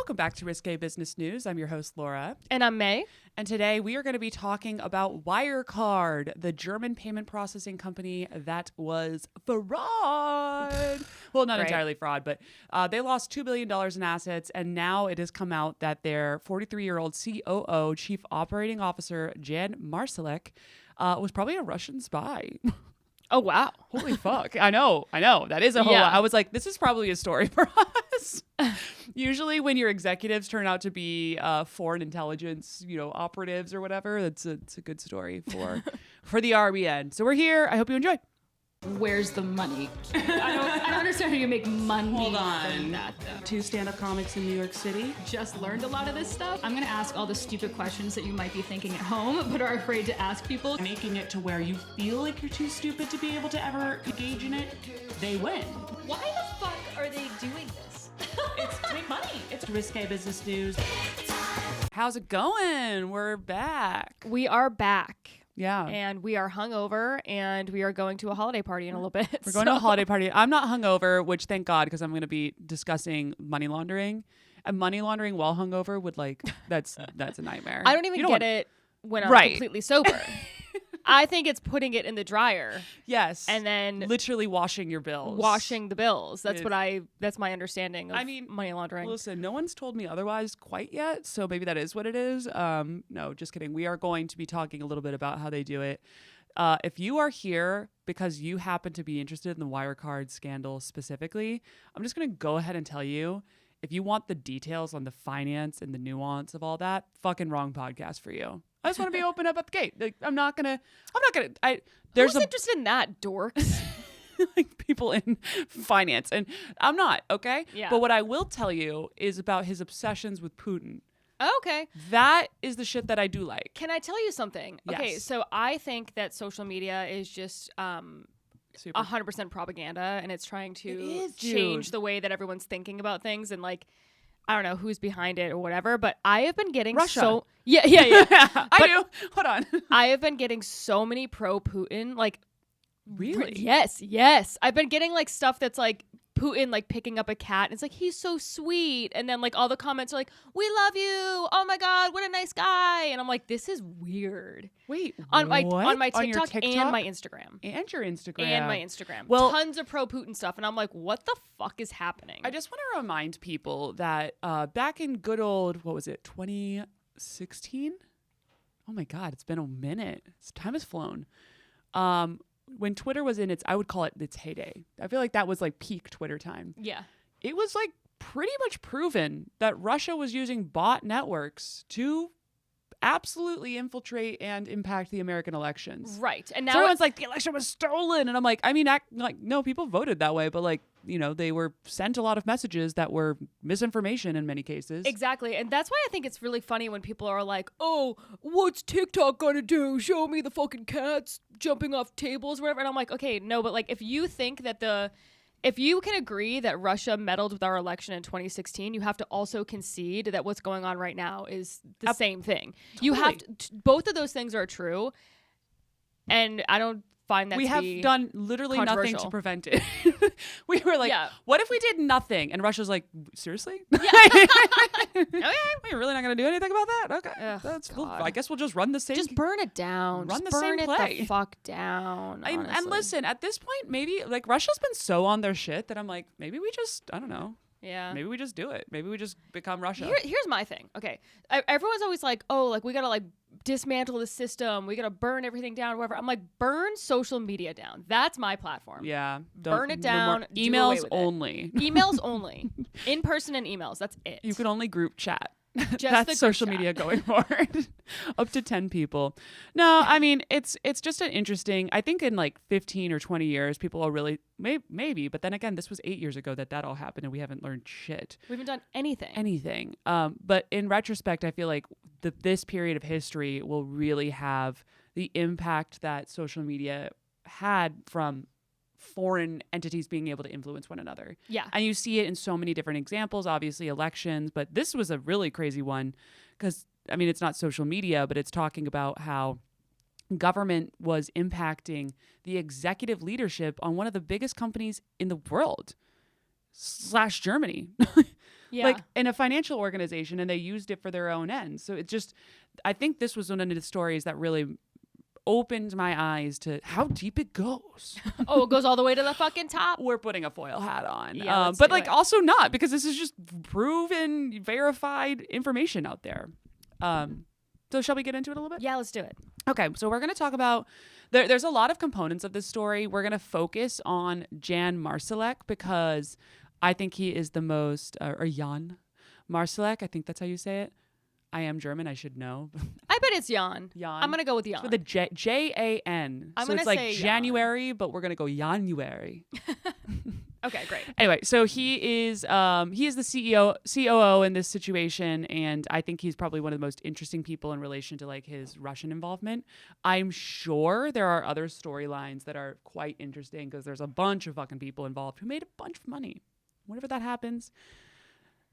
Welcome back to Risque Business News. I'm your host, Laura. And I'm May. And today we are going to be talking about Wirecard, the German payment processing company that was fraud. Well, not entirely fraud, but they lost $2 billion in assets. And now it has come out that their 43-year-old COO, Chief Operating Officer, Jan Marsalek, was probably a Russian spy. Oh, wow. Holy fuck. I know. That is a whole lot. I was like, this is probably a story for us. Usually when your executives turn out to be foreign intelligence, operatives or whatever, it's a good story for the RBN. So we're here. I hope you enjoy. Where's the money? I don't understand how you make money. Hold from on. that, though. 2 stand-up comics in New York City. Just learned a lot of this stuff. I'm gonna ask all the stupid questions that you might be thinking at home, but are afraid to ask people. Making it to where you feel like you're too stupid to be able to ever engage in it, they win. Why the fuck are they doing this? It's to make money. It's Risque Business News. How's it going? We're back. We are back. Yeah. And we are hungover, and we are going to a holiday party in a little bit. We're going to a holiday party. I'm not hungover, which thank God, because I'm going to be discussing money laundering. And money laundering while hungover would that's a nightmare. I don't even get it when I'm completely sober. I think it's putting it in the dryer. Yes. And then literally washing your bills. Washing the bills. That's that's my understanding of money laundering. Listen, no one's told me otherwise quite yet, so maybe that is what it is. No, just kidding. We are going to be talking a little bit about how they do it. If you are here because you happen to be interested in the Wirecard scandal specifically, I'm just going to go ahead and tell you, if you want the details on the finance and the nuance of all that, fucking wrong podcast for you. I just want to be open up at the gate. Like, Who's interested in that, dorks? like people in finance, and I'm not, okay? Yeah. But what I will tell you is about his obsessions with Putin. Okay. That is the shit that I do like. Can I tell you something? Yes. Okay, so I think that social media is just 100% propaganda, and it's trying to change the way that everyone's thinking about things, and I don't know who's behind it or whatever, but I have been getting Russia. Yeah. I do. Hold on. I have been getting so many pro-Putin, really? Yes. I've been getting stuff that's Putin picking up a cat, and it's he's so sweet, and then all the comments are we love you, oh my god, what a nice guy, and I'm this is weird. Wait, on my On your TikTok and my Instagram. And your Instagram. And my Instagram. Well, tons of pro-Putin stuff, and I'm what the fuck is happening? I just want to remind people that back in good old, 2016? Oh my god, it's been a minute. Time has flown. When Twitter was in I would call it its heyday. I feel like that was peak Twitter time. Yeah. It was pretty much proven that Russia was using bot networks to absolutely infiltrate and impact the American elections. Right. And now so everyone's the election was stolen. And I'm no, people voted that way, but they were sent a lot of messages that were misinformation in many cases. Exactly. And that's why I think it's really funny when people are oh, what's TikTok gonna do? Show me the fucking cats jumping off tables, whatever. And I'm okay, no, but if you think that if you can agree that Russia meddled with our election in 2016, you have to also concede that what's going on right now is the same thing. Totally. You have to, both of those things are true. And I don't find that we have done literally nothing to prevent it. We were what if we did nothing? And Russia's seriously? Yeah. Okay. We're really not going to do anything about that? Okay. Ugh, That's cool. I guess we'll just run the same. Just burn it down. Run just the burn same it play. the fuck down. And listen, at this point, maybe Russia's been so on their shit that I'm maybe we just, I don't know. Yeah. Maybe we just do it. Maybe we just become Russia. Here's my thing. Okay. Everyone's always we got to dismantle the system. We got to burn everything down, whatever. I'm burn social media down. That's my platform. Yeah. Burn it down. Emails only. Emails only. In person and emails. That's it. You can only group chat. Just That's social media going forward. Up to 10 people. No, it's just an interesting, I think in 15 or 20 years, people will really, maybe, but then again, this was 8 years ago that all happened and we haven't learned shit. We haven't done anything. But in retrospect, I feel this period of history will really have the impact that social media had from foreign entities being able to influence one another. Yeah. And you see it in so many different examples, obviously elections, but this was a really crazy one because, it's not social media, but it's talking about how government was impacting the executive leadership on one of the biggest companies in the world. / Germany. Yeah. Like in a financial organization, and they used it for their own ends. So it just, I think this was one of the stories that really opened my eyes to how deep it goes. Oh, it goes all the way to the fucking top. We're putting a foil hat on. Yeah, let's but do like it. also not, because this is just proven, verified information out there. So shall we get into it a little bit? Yeah, let's do it. Okay, so we're going to talk about, there's a lot of components of this story. We're going to focus on Jan Marsalek because I think he is the most, or Jan Marsalek, I think that's how you say it. I am German, I should know. I bet it's Jan. Jan. I'm going to go with Jan. With a J-A-N. I'm So it's gonna like say Jan. January, but we're going to go January. Okay, great. Anyway, so he is the COO in this situation, and I think he's probably one of the most interesting people in relation to like his Russian involvement. I'm sure there are other storylines that are quite interesting because there's a bunch of fucking people involved who made a bunch of money. Whenever that happens,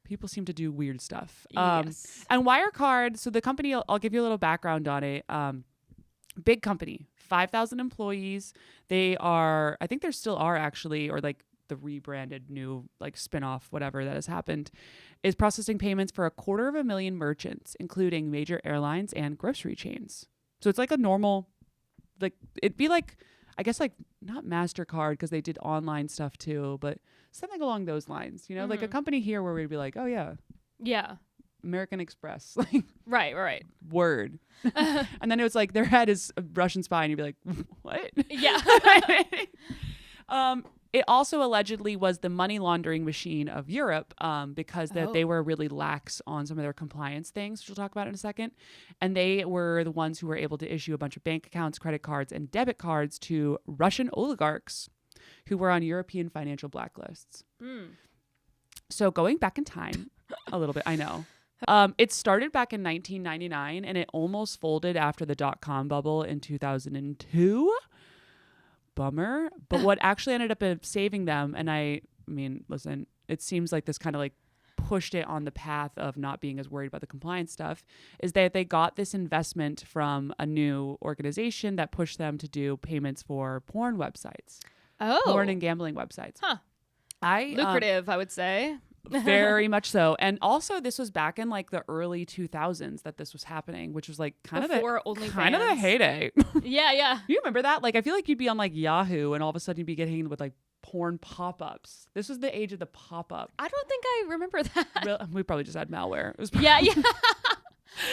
people seem to do weird stuff. Yes. And Wirecard, so the company, I'll give you a little background on it. Big company, 5,000 employees. They are, I think there still are actually, or like the rebranded new like spinoff, whatever that has happened, is processing payments for 250,000 merchants, including major airlines and grocery chains. So it's like a normal, like it'd be like, I guess like not MasterCard because they did online stuff too, but something along those lines, you know, like a company here where we'd be like, oh yeah, Yeah. American Express, like Right. word. And then it was like their head is a Russian spy and you'd be like, what? Yeah. It also allegedly was the money laundering machine of Europe because they were really lax on some of their compliance things, which we'll talk about in a second. And they were the ones who were able to issue a bunch of bank accounts, credit cards, and debit cards to Russian oligarchs who were on European financial blacklists. So going back in time a little bit, I know. It started back in 1999 and it almost folded after the dot-com bubble in 2002. Bummer. But what actually ended up saving them, and I mean, listen, it seems like this kind of like pushed it on the path of not being as worried about the compliance stuff, is that they got this investment from a new organization that pushed them to do payments for porn websites. Oh. Porn and gambling websites. Huh. I Lucrative, I would say. very much so. And also this was back in like the early 2000s that this was happening, which was like Before kind of the OnlyFans. heyday. Yeah. You remember that? Like I feel like you'd be on like Yahoo and all of a sudden you'd be getting with like porn pop-ups. This was the age of the pop-up. I don't think I remember that. We probably just had malware. It was Yeah.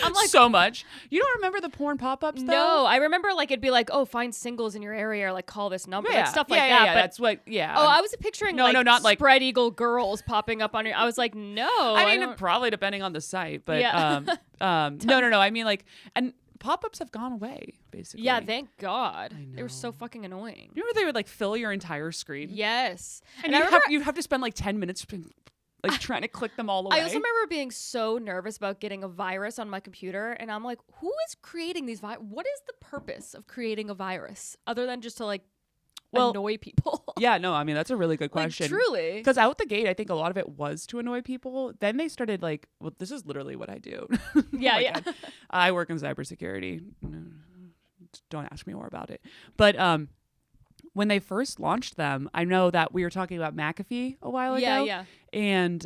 I'm like, so much. You don't remember the porn pop-ups though? no, I remember like it'd be like, oh, find singles in your area or like call this number, Yeah. like stuff like yeah, that. Yeah, but that's what, yeah. oh, I was picturing No, not like- spread eagle girls popping up on your. I was like, no. I mean, don't- probably depending on the site, but Yeah. no. I mean like, and pop-ups have gone away basically. yeah, thank God. I They were so know. fucking annoying. You remember they would like fill your entire screen? Yes, And I you'd remember. have to spend like 10 minutes like trying to click them all away. I also remember being so nervous about getting a virus on my computer, and I'm like, who is creating these what is the purpose of creating a virus other than just to like annoy people? Yeah, no, I mean, that's a really good Like, question. truly. Because out the gate, I think a lot of it was to annoy people. Then they started like, well, this is literally what I do. Yeah, Oh my yeah. God. I work in cybersecurity. Don't ask me more about it. But when they first launched them, I know that we were talking about McAfee a while ago. Yeah. And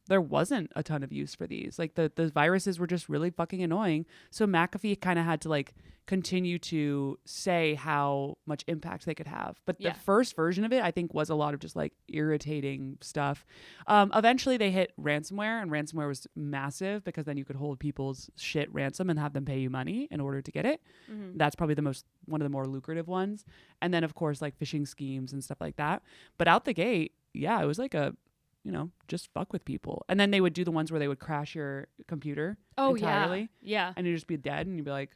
there wasn't a ton of use for these. Like the viruses were just really fucking annoying. So McAfee kind of had to like continue to say how much impact they could have. But Yeah. the first version of it, I think, was a lot of just like irritating stuff. Eventually they hit ransomware, and ransomware was massive because then you could hold people's shit ransom and have them pay you money in order to get it. Mm-hmm. That's probably one of the more lucrative ones. And then of course like phishing schemes and stuff like that. But out the gate, yeah, it was like a, just fuck with people. And then they would do the ones where they would crash your computer Oh entirely yeah. and you'd just be dead and you'd be like,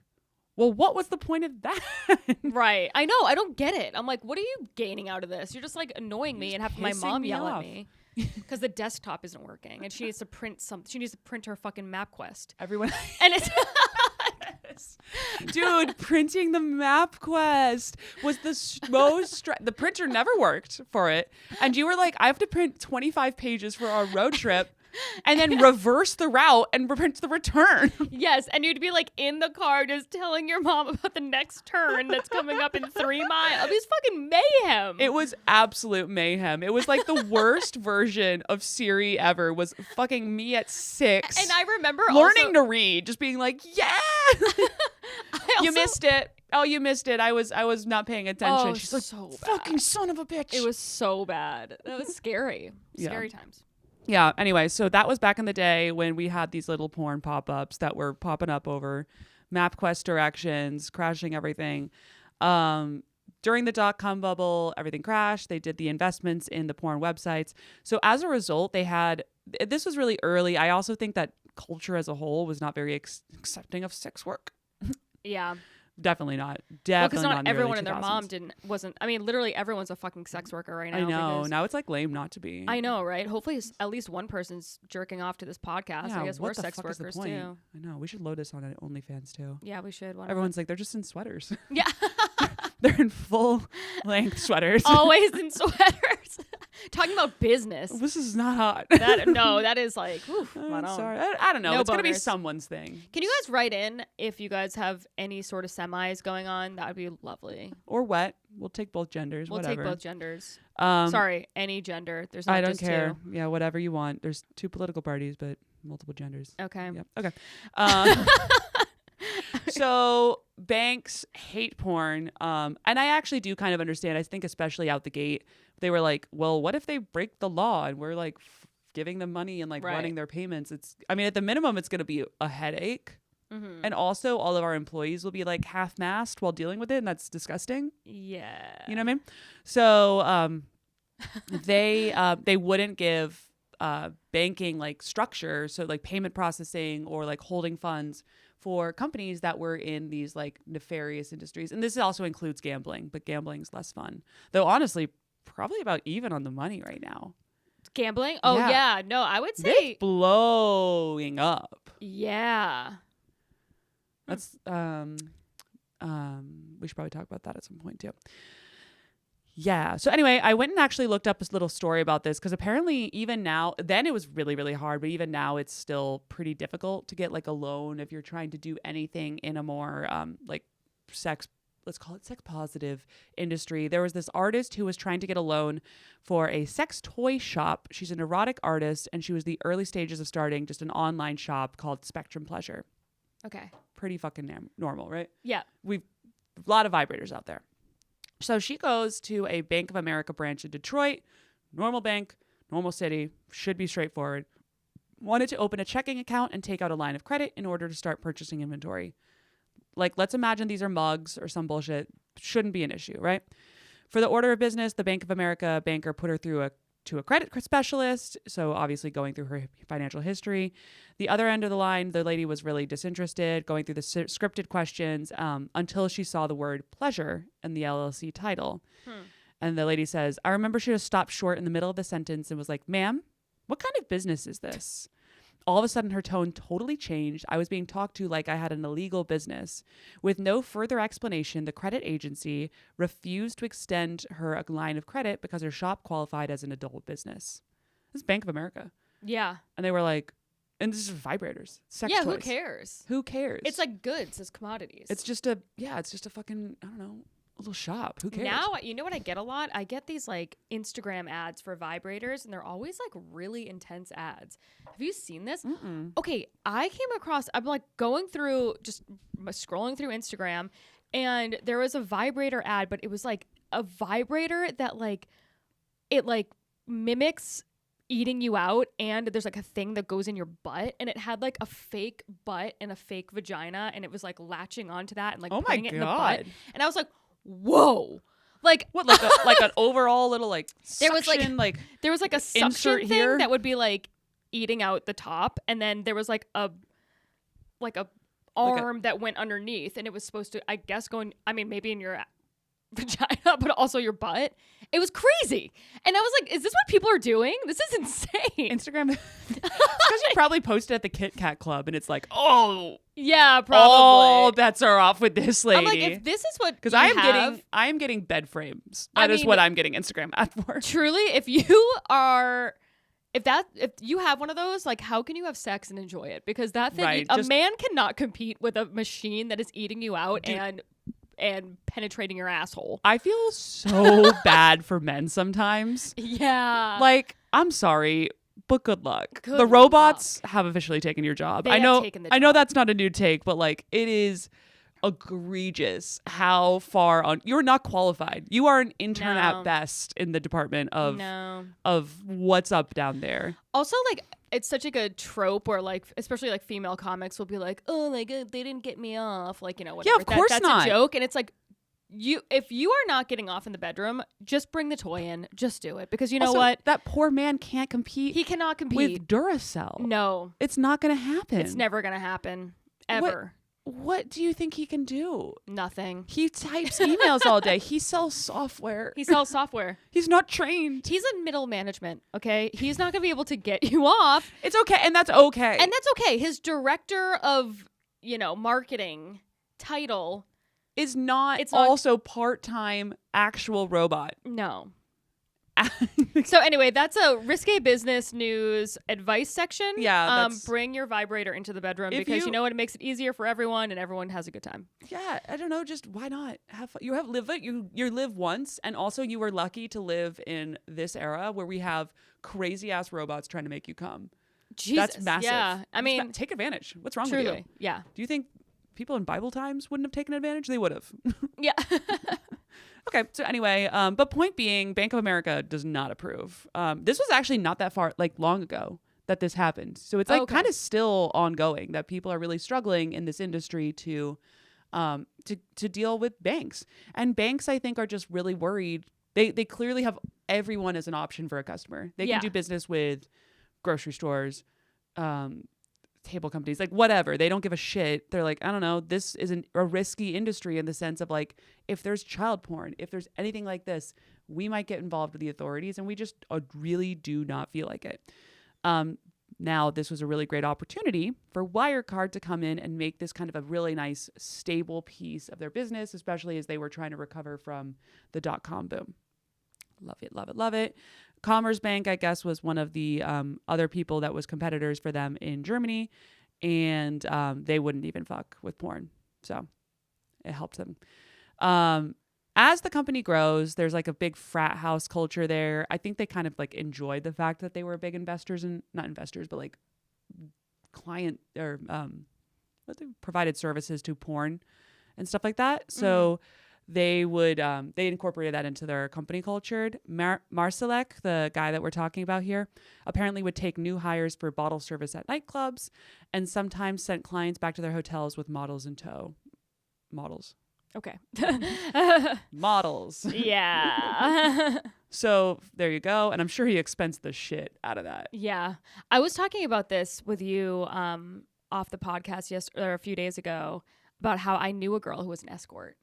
well, what was the point of that? Right. I know. I don't get it. I'm like, what are you gaining out of this? You're just like annoying me and having my pissing mom me yell off. at me because the desktop isn't working and she needs to print something. She needs to print her fucking MapQuest. Everyone, And it's dude, printing the MapQuest was the most, the printer never worked for it. And you were like, I have to print 25 pages for our road trip. and then reverse the route and print the return. Yes, and you'd be like in the car just telling your mom about the next turn that's coming up in 3 miles. It was fucking mayhem. It was absolute mayhem. It was like the worst version of Siri ever. Was fucking me at 6. And I remember learning also, to read, just being like, yeah, you missed it. Oh, you missed it. I was not paying attention. Oh, She's like, so bad. fucking son of a bitch. It was so bad. That was scary. Yeah. Scary times. Yeah. Anyway, so that was back in the day when we had these little porn pop-ups that were popping up over MapQuest directions, crashing everything. During the dot-com bubble, everything crashed. They did the investments in the porn websites. So as a result, this was really early. I also think that culture as a whole was not very accepting of sex work. Yeah. Definitely not. Because Definitely not. not everyone and their 2000s. mom wasn't. I mean, literally everyone's a fucking sex worker right now. I know. because- Now it's like lame not to be. I know, right? Hopefully, at least one person's jerking off to this podcast. Yeah, I guess we're what the sex fuck is the workers point? too. I know. We should load this on OnlyFans too. Yeah, we should. Why not? Everyone's like, they're just in sweaters. Yeah. They're in full length sweaters. Always in sweaters. Talking about business. This is not hot. That is like, oof, I'm right on. sorry. I don't know. No It's going to be boners. someone's thing. Can you guys write in if you guys have any sort of semis going on? That would be lovely. Or wet. We'll take both genders. We'll whatever. take both genders. Um, Sorry, any gender. There's not I don't just care. Yeah, whatever you want. There's 2 political parties, but multiple genders. two. Okay. Yep. Okay. So banks hate porn. And I actually do kind of understand. I think especially out the gate, they were like, well, what if they break the law and we're like giving them money and like Right. running their payments? I mean, at the minimum, it's going to be a headache. Mm-hmm. And also all of our employees will be like half-mast while dealing with it. And that's disgusting. Yeah. You know what I mean? So they wouldn't give banking like structure, so like payment processing or like holding funds for companies that were in these like nefarious industries. And this also includes gambling, but gambling's less fun. Though honestly, probably about even on the money right now. Gambling? Oh, Yeah. yeah. No, I would say, It's blowing up. yeah. That's we should probably talk about that at some point too. Yeah. So anyway, I went and actually looked up this little story about this because apparently even now, then it was really, really hard, but even now it's still pretty difficult to get like a loan if you're trying to do anything in a more like let's call it sex positive industry. There was this artist who was trying to get a loan for a sex toy shop. She's an erotic artist and she was the early stages of starting just an online shop called Spectrum Pleasure. Okay. Pretty fucking normal, right? Yeah. We've a lot of vibrators out there. So she goes to a Bank of America branch in Detroit, normal bank, normal city, should be straightforward. Wanted to open a checking account and take out a line of credit in order to start purchasing inventory. Like, let's imagine these are mugs or some bullshit. Shouldn't be an issue, right? For the order of business, the Bank of America banker put her through to a credit specialist, so obviously going through her financial history. The other end of the line, the lady was really disinterested, going through the scripted questions until she saw the word pleasure in the LLC title. And the lady says, I remember she just stopped short in the middle of the sentence and was like, ma'am, what kind of business is this? All of a sudden, her tone totally changed. I was being talked to like I had an illegal business. With no further explanation, the credit agency refused to extend her a line of credit because her shop qualified as an adult business. This is Bank of America. Yeah. And they were like, and this is vibrators, sex Yeah, toys. who cares? Who cares? It's like goods, it's commodities. it's just a fucking, I don't know, a little shop. Who cares? Now, you know what I get a lot? I get these like Instagram ads for vibrators, and they're always like really intense ads. Have you seen this? Mm-mm. Okay, I'm like going through, just scrolling through Instagram, and there was a vibrator ad, but it was like a vibrator that like, it like mimics eating you out, and there's like a thing that goes in your butt, and it had like a fake butt and a fake vagina, and it was like latching onto that and like Oh my putting it in the butt. God. And I was like, whoa. Like What, like an overall little like There was, like- suction, like there was like a Insert suction here? thing that would be like eating out the top, and then there was like a arm that went underneath, and it was supposed to, I guess, maybe in your vagina, but also your butt. It was crazy. And I was like, is this what people are doing? This is insane. Instagram. It's because you probably posted at the Kit Kat Club, and it's like, oh, Yeah, all probably. bets are off with this lady. I'm like, if this is what because you I am getting bed frames. I That is mean- what I'm getting Instagram ad for. truly, if you are if you have one of those, like, how can you have sex and enjoy it? Because that thing, Right, a just- man cannot compete with a machine that is eating you out Dude. and penetrating your asshole. I feel so bad for men sometimes. Yeah. Like, I'm sorry, but good luck. Good The robots have officially taken your job. They I have know taken the I know job. that's not a new take, but like it is egregious how far on you're not qualified. You are an intern No. at best in the department of No. what's up down there. Also, like, it's such a good trope where, like, especially like female comics will be like, "Oh my god, they didn't get me off," like, you know, whatever. of course that's not. a joke, and it's like, if you are not getting off in the bedroom, just bring the toy in, just do it, because you know Also, what, that poor man can't compete he cannot compete. with Duracell. No, It's not going to happen. it's never gonna happen ever. What do you think he can do? Nothing. He types emails all day. He sells software. He sells software. He's not trained. He's in middle management. Okay, he's not gonna be able to get you off, It's okay, and that's okay. and that's okay. His director of marketing title. is not It's not- also part-time actual robot. No. So anyway, that's a risque business news advice section. Yeah, that's- bring your vibrator into the bedroom If because you- you know what, it makes it easier for everyone and everyone has a good time. Yeah, I don't know, just why not have fun? You live once, and also you were lucky to live in this era where we have crazy ass robots trying to make you come. Jesus, That's massive. Yeah, I mean, take advantage. What's wrong truly, with you? yeah, Do you think people in Bible times wouldn't have taken advantage? They would have. yeah. Okay, so anyway, but point being, Bank of America does not approve. This was actually not that far, like long ago that this happened. So it's like Okay. kind of still ongoing that people are really struggling in this industry to deal with banks. And banks, I think, are just really worried. They clearly have everyone as an option for a customer. They Yeah. can do business with grocery stores, table companies, like whatever. They don't give a shit. They're like, I don't know, this isn't a risky industry in the sense of like, if there's child porn, if there's anything like this, we might get involved with the authorities, and we just really do not feel like it. Now, this was a really great opportunity for Wirecard to come in and make this kind of a really nice, stable piece of their business, especially as they were trying to recover from the dot-com boom. Love it, love it, love it. Commerce Bank, I guess, was one of the other people that was competitors for them in Germany, and they wouldn't even fuck with porn. So it helped them. As the company grows, there's like a big frat house culture there. I think they kind of like enjoyed the fact that they were big investors and not investors, but like client or what they provided services to porn and stuff like that. So they would they incorporated that into their company culture. Marsalek, the guy that we're talking about here, apparently would take new hires for bottle service at nightclubs and sometimes sent clients back to their hotels with models in tow. Okay. Models. Yeah. So there you go. And I'm sure he expensed the shit out of that. Yeah. I was talking about this with you off the podcast a few days ago about how I knew a girl who was an escort.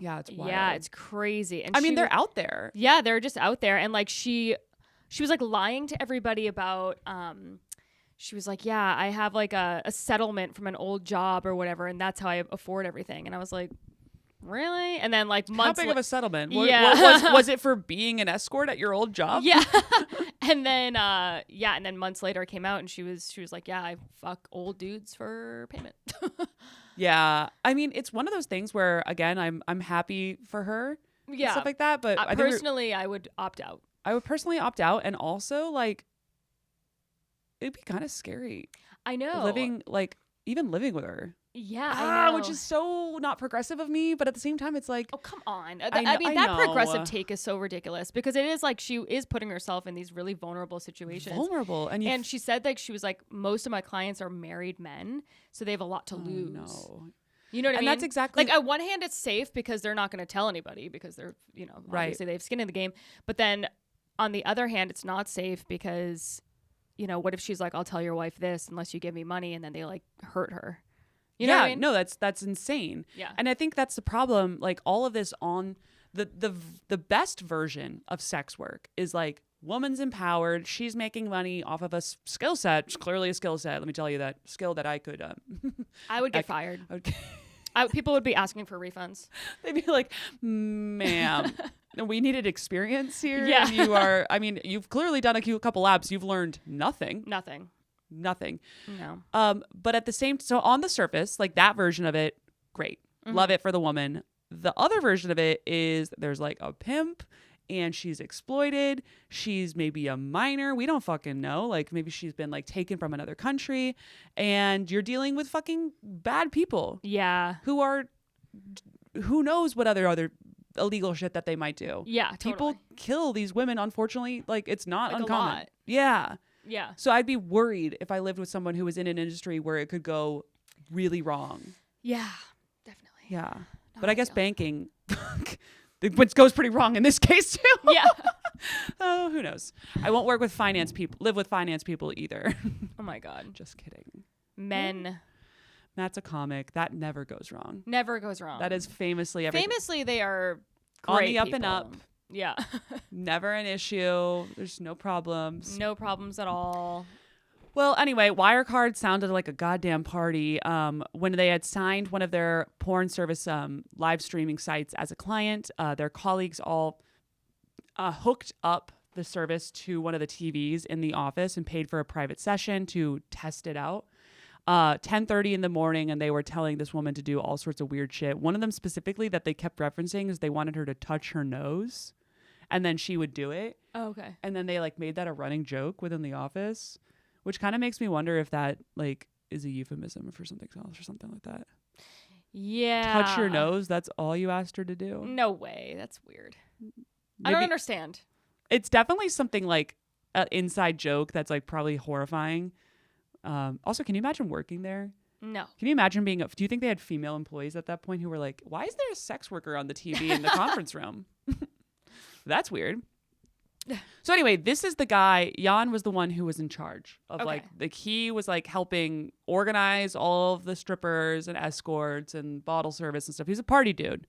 Yeah, it's wild. Yeah, it's crazy. And I mean, she they're out there. Yeah, they're just out there. And like she was like lying to everybody about she was like, yeah, I have like a settlement from an old job or whatever, and that's how I afford everything. And I was like, really? And then like months How big of a settlement? Yeah. Was it for being an escort at your old job? Yeah. and then months later it came out and she was like, yeah, I fuck old dudes for payment. Yeah. I mean, it's one of those things where again, I'm happy for her. and Yeah. Stuff like that. But I think personally, I would opt out. I would personally opt out, and also like it'd be kind of scary I know. living with her. Yeah, I know. Which is so not progressive of me, but at the same time, it's like, Oh, come on. I mean, I that know. progressive take is so ridiculous because it is like she is putting herself in these really vulnerable situations. vulnerable, and And she said that she was like, most of my clients are married men, so they have a lot to lose. no. You know what I And mean? that's exactly- like, at one hand, it's safe because they're not going to tell anybody because they're, Right. obviously they have skin in the game. But then on the other hand, it's not safe because, what if she's like, I'll tell your wife this unless you give me money, and then they like hurt her. You know what I mean? No, that's insane. Yeah. And I think that's the problem. Like all of this on the best version of sex work is like woman's empowered. She's making money off of a skill set. It's clearly a skill set. Let me tell you that skill that I could. I would get fired. People would be asking for refunds. They'd be like, ma'am, we needed experience here. Yeah. And you are, I mean, you've clearly done a couple labs. You've learned nothing. Nothing. No. No. But at the same, so on the surface, like that version of it, great. Love it for the woman. The other version of it is there's like a pimp and she's exploited. She's maybe a minor. We don't fucking know. Like maybe she's been like taken from another country and you're dealing with fucking bad people Yeah. who knows what other illegal shit that they might do. Yeah. People Totally. kill these women, unfortunately. Like it's not Like, a uncommon. lot. Yeah. Yeah. So I'd be worried if I lived with someone who was in an industry where it could go really wrong. Yeah. Definitely. Yeah. No, But I guess don't. banking it goes pretty wrong in this case too. Yeah. Oh, who knows? I won't live with finance people either. Oh my God. Just kidding. Men. Matt's a comic. That never goes wrong. Never goes wrong. That is famously everything. Famously, they are On great the up and people. up. Yeah. Never an issue. There's no problems. No problems at all. Well, anyway, Wirecard sounded like a goddamn party when they had signed one of their porn service live streaming sites as a client. Their colleagues all hooked up the service to one of the TVs in the office and paid for a private session to test it out. 10:30 in the morning, and they were telling this woman to do all sorts of weird shit. One of them specifically that they kept referencing is they wanted her to touch her nose, and then she would do it. Oh, okay. And then they like made that a running joke within the office, which kind of makes me wonder if that like is a euphemism for something else or something like that. Yeah. Touch your nose. That's all you asked her to do. No way. That's weird. I Maybe- don't understand. It's definitely something like an inside joke that's like probably horrifying. Also, can you imagine working there? No. Can you imagine being do you think they had female employees at that point who were like, why is there a sex worker on the TV in the conference room? That's weird. So anyway, this is the guy. Jan was the one who was in charge of Okay. like he was like helping organize all of the strippers and escorts and bottle service and stuff. He's a party dude.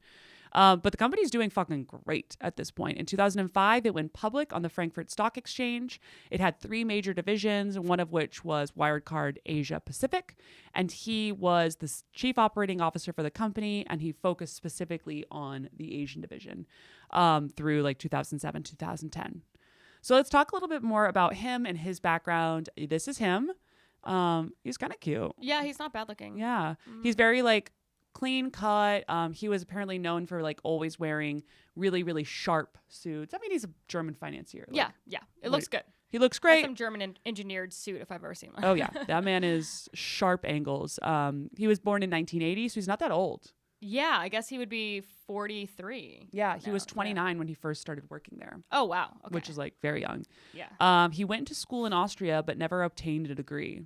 But the company's doing fucking great at this point. In 2005, it went public on the Frankfurt Stock Exchange. It had 3 major divisions, one of which was Wirecard Asia Pacific. And he was the chief operating officer for the company, and he focused specifically on the Asian division through like 2007, 2010. So let's talk a little bit more about him and his background. This is him. He's kind of cute. Yeah, he's not bad looking. Yeah. He's very like clean cut. He was apparently known for like always wearing really, really sharp suits. I mean, he's a German financier. Like, Yeah. It looks good. He looks Like great. some German engineered suit if I've ever seen one. Oh yeah. That man is sharp angles. He was born in 1980, so he's not that old. Yeah, I guess he would be 43. Yeah. He No, was 29 when he first started working there, Oh, wow. Okay. which is like very young. Yeah. He went to school in Austria, but never obtained a degree.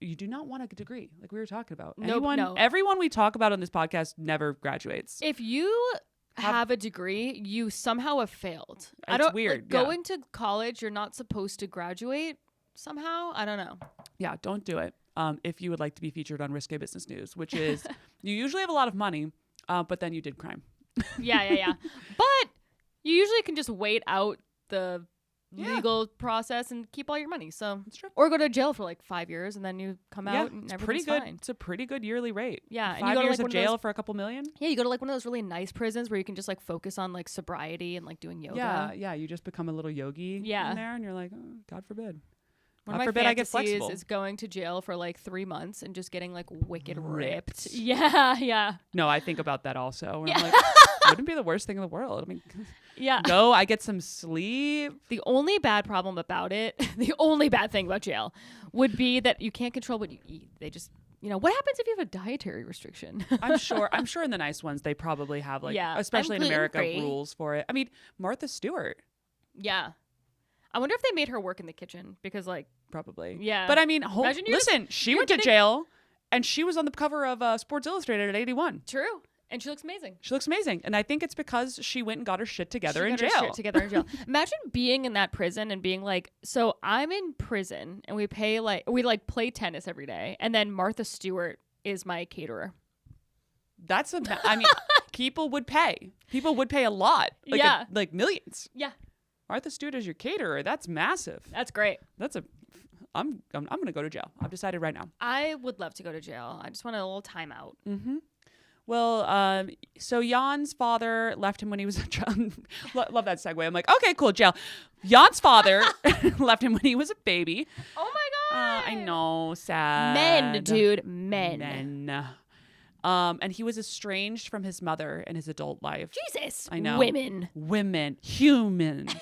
You do not want a degree, like we were talking about. No. Everyone we talk about on this podcast never graduates. If you have a degree, you somehow have failed. I It's don't weird, like, yeah. going to college, you're not supposed to graduate somehow. I don't know. Yeah, don't do it. If you would like to be featured on Risque Business News, which is you usually have a lot of money, but then you did crime. Yeah. But you usually can just wait out the Yeah. legal process and keep all your money. So That's true. or go to jail for like 5 years and then you come Yeah, out and it's everything's pretty good. fine. It's a pretty good yearly rate. Yeah, and you 5 go to, years like, of one of jail those- for a couple million. Yeah, you go to like one of those really nice prisons where you can just like focus on like sobriety and like doing yoga. Yeah. You just become a little yogi Yeah. in there, and you're like, oh, God forbid. One God of my forbid I get fantasies flexible. is going to jail for like 3 months and just getting like wicked ripped. Ripped. Yeah. No, I think about that also. And Yeah. I'm like, wouldn't be the worst thing in the world. I mean, Yeah. go, I get some sleep. The only bad problem about it, the only bad thing about jail would be that you can't control what you eat. They just, what happens if you have a dietary restriction? I'm sure in the nice ones they probably have like, Yeah, especially in I'm America, gluten-free. rules for it. I mean, Martha Stewart. Yeah. I wonder if they made her work in the kitchen because like, Probably. Yeah. But I mean, Imagine you're- listen, she you're went to getting- jail and she was on the cover of Sports Illustrated at 81. true. And she looks amazing. She looks amazing. And I think it's because she went and got her shit together She in got her jail. shit together in jail. Imagine being in that prison and being like, so I'm in prison and we play tennis every day. And then Martha Stewart is my caterer. I mean, people would pay. People would pay a lot. Like Yeah. like millions. Yeah. Martha Stewart is your caterer. That's massive. That's great. That's a I'm gonna go to jail. I've decided right now. I would love to go to jail. I just want a little timeout. Mm-hmm. Well, so Jan's father left him when he was a child. Love that segue. I'm like, okay, cool, jail. Jan's father left him when he was a baby. Oh my god! I know, sad. Men, dude, men. And he was estranged from his mother in his adult life. Jesus, I know. Women, humans.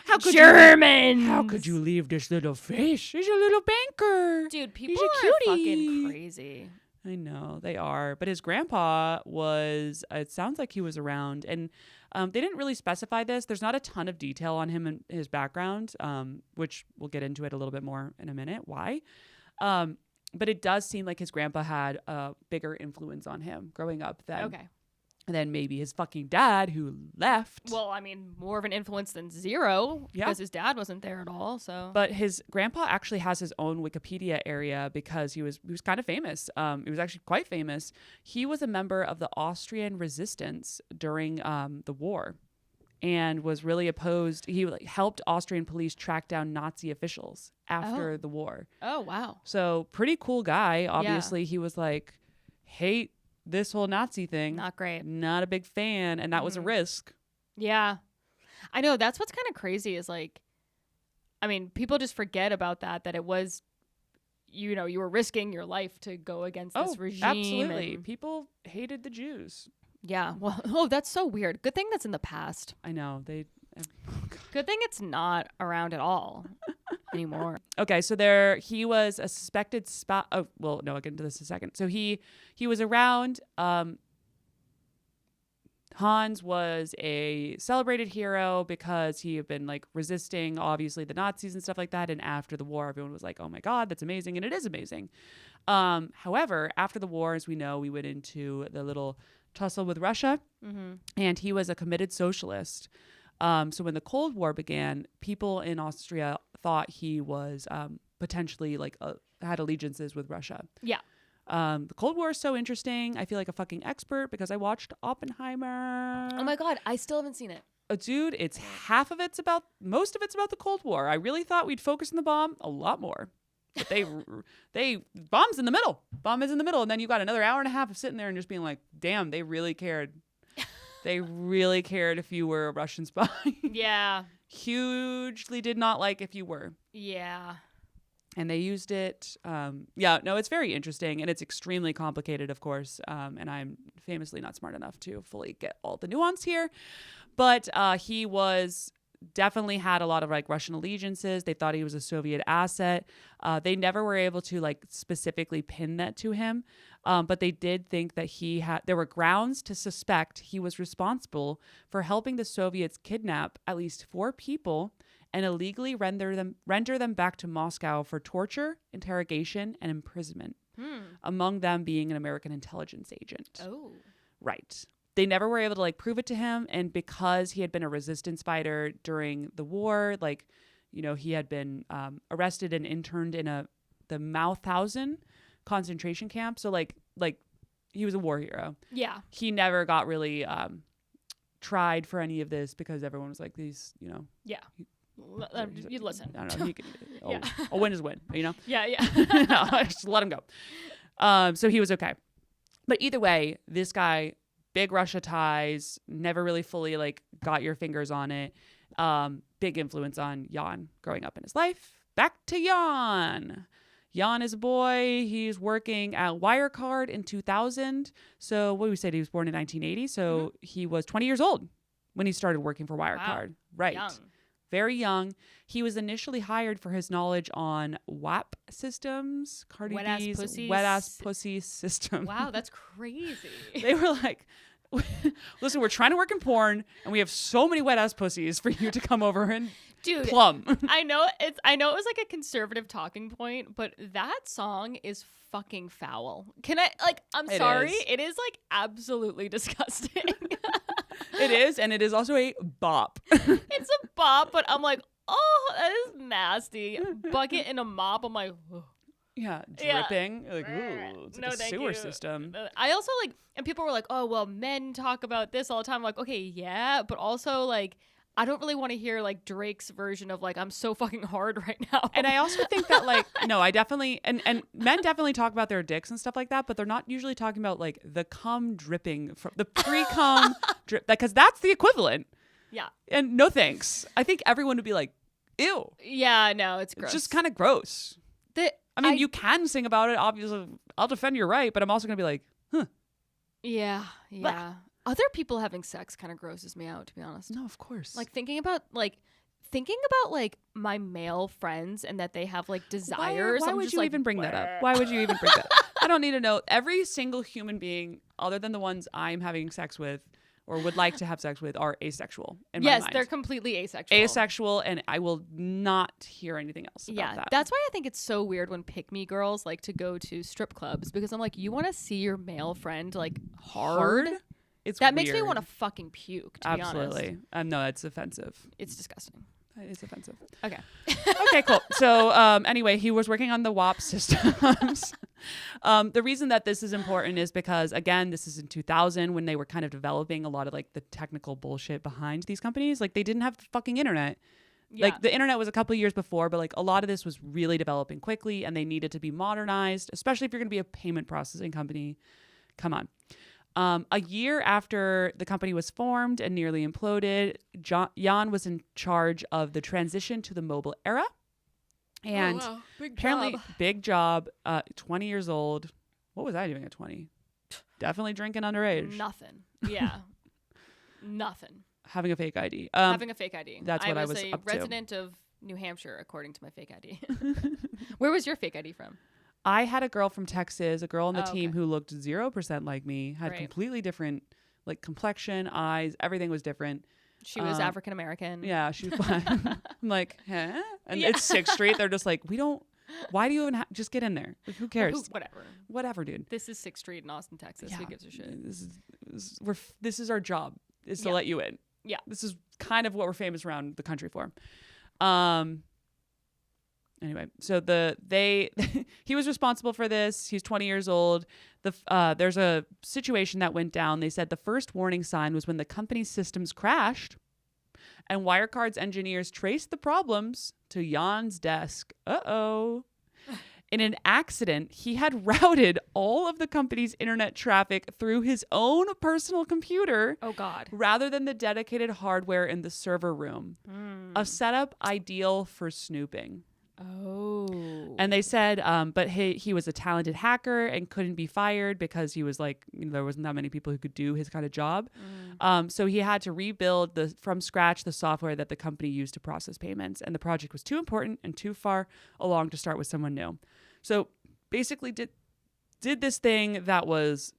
How could Germans. How could you leave this little fish? He's a little banker. Dude, people He's a are cutie. fucking crazy. I know they are, but his grandpa was. It sounds like he was around, and they didn't really specify this. There's not a ton of detail on him and his background, which we'll get into it a little bit more in a minute. Why? But it does seem like his grandpa had a bigger influence on him growing up than maybe his fucking dad who left. Well, I mean, more of an influence than zero Yeah. because his dad wasn't there at all. So, But his grandpa actually has his own Wikipedia area because he was kind of famous. He was actually quite famous. He was a member of the Austrian resistance during the war, and was really opposed. He helped Austrian police track down Nazi officials after the war. oh wow, So pretty cool guy. Obviously, he was like, hate this whole Nazi thing. not great. Not a big fan, and that was a risk. Yeah, I know. That's what's kind of crazy. Is like, I mean, people just forget about that. That it was, you know, you were risking your life to go against this regime. Absolutely. and- People hated the Jews. Yeah. Well, oh, that's so weird. Good thing that's in the past. I know. They. Good thing it's not around at all anymore. Okay, so he was a suspected spy. Oh, well, no, I'll get into this in a second. So he was around. Hans was a celebrated hero because he had been like resisting, obviously, the Nazis and stuff like that. And after the war, everyone was like, "Oh my God, that's amazing," and it is amazing. However, after the war, as we know, we went into the little tussle with Russia, and he was a committed socialist. So when the Cold War began, people in Austria thought he was potentially like had allegiances with Russia. Yeah. The Cold War is so interesting. I feel like a fucking expert because I watched Oppenheimer. Oh my God, I still haven't seen it. Dude, most of it's about the Cold War. I really thought we'd focus on the bomb a lot more. But bomb's in the middle. Bomb is in the middle. And then you got another hour and a half of sitting there and just being like, damn, they really cared. They really cared if you were a Russian spy. Yeah. Hugely did not like if you were. Yeah. And they used it. It's very interesting. And it's extremely complicated, of course. And I'm famously not smart enough to fully get all the nuance here. But he definitely had a lot of like Russian allegiances. They thought he was a Soviet asset. They never were able to like specifically pin that to him. But they did think that there were grounds to suspect he was responsible for helping the Soviets kidnap at least 4 people and illegally render them back to Moscow for torture, interrogation, and imprisonment. Among them being an American intelligence agent. Oh. Right. They never were able to like prove it to him, and because he had been a resistance fighter during the war, like, you know, he had been arrested and interned in the Mauthausen concentration camp. So like he was a war hero. Yeah. He never got really tried for any of this because everyone was like, these, you know. Yeah. You listen. I don't know. He could, a win is a win, you know. Yeah. Yeah. No, just let him go. So he was okay. But either way, this guy, big Russia ties, never really fully like got your fingers on it. Big influence on Jan growing up in his life. Back to Jan. Jan is a boy. He's working at Wirecard in 2000. So what do we say? He was born in 1980. So he was 20 years old when he started working for Wirecard. Wow. Right. Young. Very young. He was initially hired for his knowledge on WAP systems, Cardi Wet-ass B's pussies. wet-ass pussy system. Wow, that's crazy. They were like, listen, we're trying to work in porn, and we have so many wet-ass pussies for you to come over and Dude, plumb. I know it was like a conservative talking point, but that song is fucking foul. I'm It sorry. is. It is like absolutely disgusting. It is, and it is also a bop. It's a bop, but I'm like, oh, that is nasty. Bucket in a mop. I'm like, ugh. Yeah, Yeah. dripping. Like, ooh, it's like No, a thank sewer you. system. I also like, and people were like, oh, well, men talk about this all the time. I'm like, okay, yeah, but also like, I don't really want to hear like Drake's version of like I'm so fucking hard right now. And I also think that like no, I definitely and men definitely talk about their dicks and stuff like that, but they're not usually talking about like the cum dripping from the pre-cum drip, because that's the equivalent. Yeah. And no thanks. I think everyone would be like, ew. Yeah, no, it's gross. It's just kind of gross. I mean, you can sing about it. Obviously, I'll defend your right, but I'm also gonna be like, huh. Yeah. Other people having sex kind of grosses me out, to be honest. No, of course. Like thinking about my male friends and that they have like desires. Why would you even bring that up? Why would you even bring that up? I don't need to know. Every single human being, other than the ones I'm having sex with or would like to have sex with, are asexual in my mind. They're completely asexual. Asexual, and I will not hear anything else about that. That's why I think it's so weird when pick-me girls like to go to strip clubs, because I'm like, you want to see your male friend like hard? That makes me weird. want to fucking puke, to be honest. Absolutely. No, it's offensive. It's disgusting. It is offensive. Okay. Okay, cool. So anyway, he was working on the WAP systems. The reason that this is important is because, again, this is in 2000 when they were kind of developing a lot of like the technical bullshit behind these companies. Like they didn't have the fucking internet. Yeah. Like the internet was a couple of years before, but like a lot of this was really developing quickly and they needed to be modernized, especially if you're going to be a payment processing company. Come on. A year after the company was formed and nearly imploded, Jan was in charge of the transition to the mobile era. And big job, 20 years old. What was I doing at 20? Definitely drinking underage. Nothing. Yeah. Nothing. Having a fake ID. Having a fake ID. That's what I was a up to. resident of New Hampshire, according to my fake ID. Where was your fake ID from? I had a girl from Texas, a girl on the team okay. who looked 0% like me, had Right. completely different like complexion, eyes, everything was different. She was African American. Yeah, she was black. I'm like, huh? And it's 6th Street. They're just like, why do you even just get in there? Like, who cares? Whatever, dude. This is 6th Street in Austin, Texas. Who gives a shit? This is our job, is to let you in. Yeah. This is kind of what we're famous around the country for. Anyway, so he was responsible for this. He's 20 years old. There's a situation that went down. They said the first warning sign was when the company's systems crashed and Wirecard's engineers traced the problems to Jan's desk. Uh-oh. In an accident, he had routed all of the company's internet traffic through his own personal computer. Oh, God. Rather than the dedicated hardware in the server room. A setup ideal for snooping. Oh. And they said, but he was a talented hacker and couldn't be fired because he was like, there wasn't that many people who could do his kind of job. So he had to rebuild from scratch the software that the company used to process payments. And the project was too important and too far along to start with someone new. So basically did this thing that was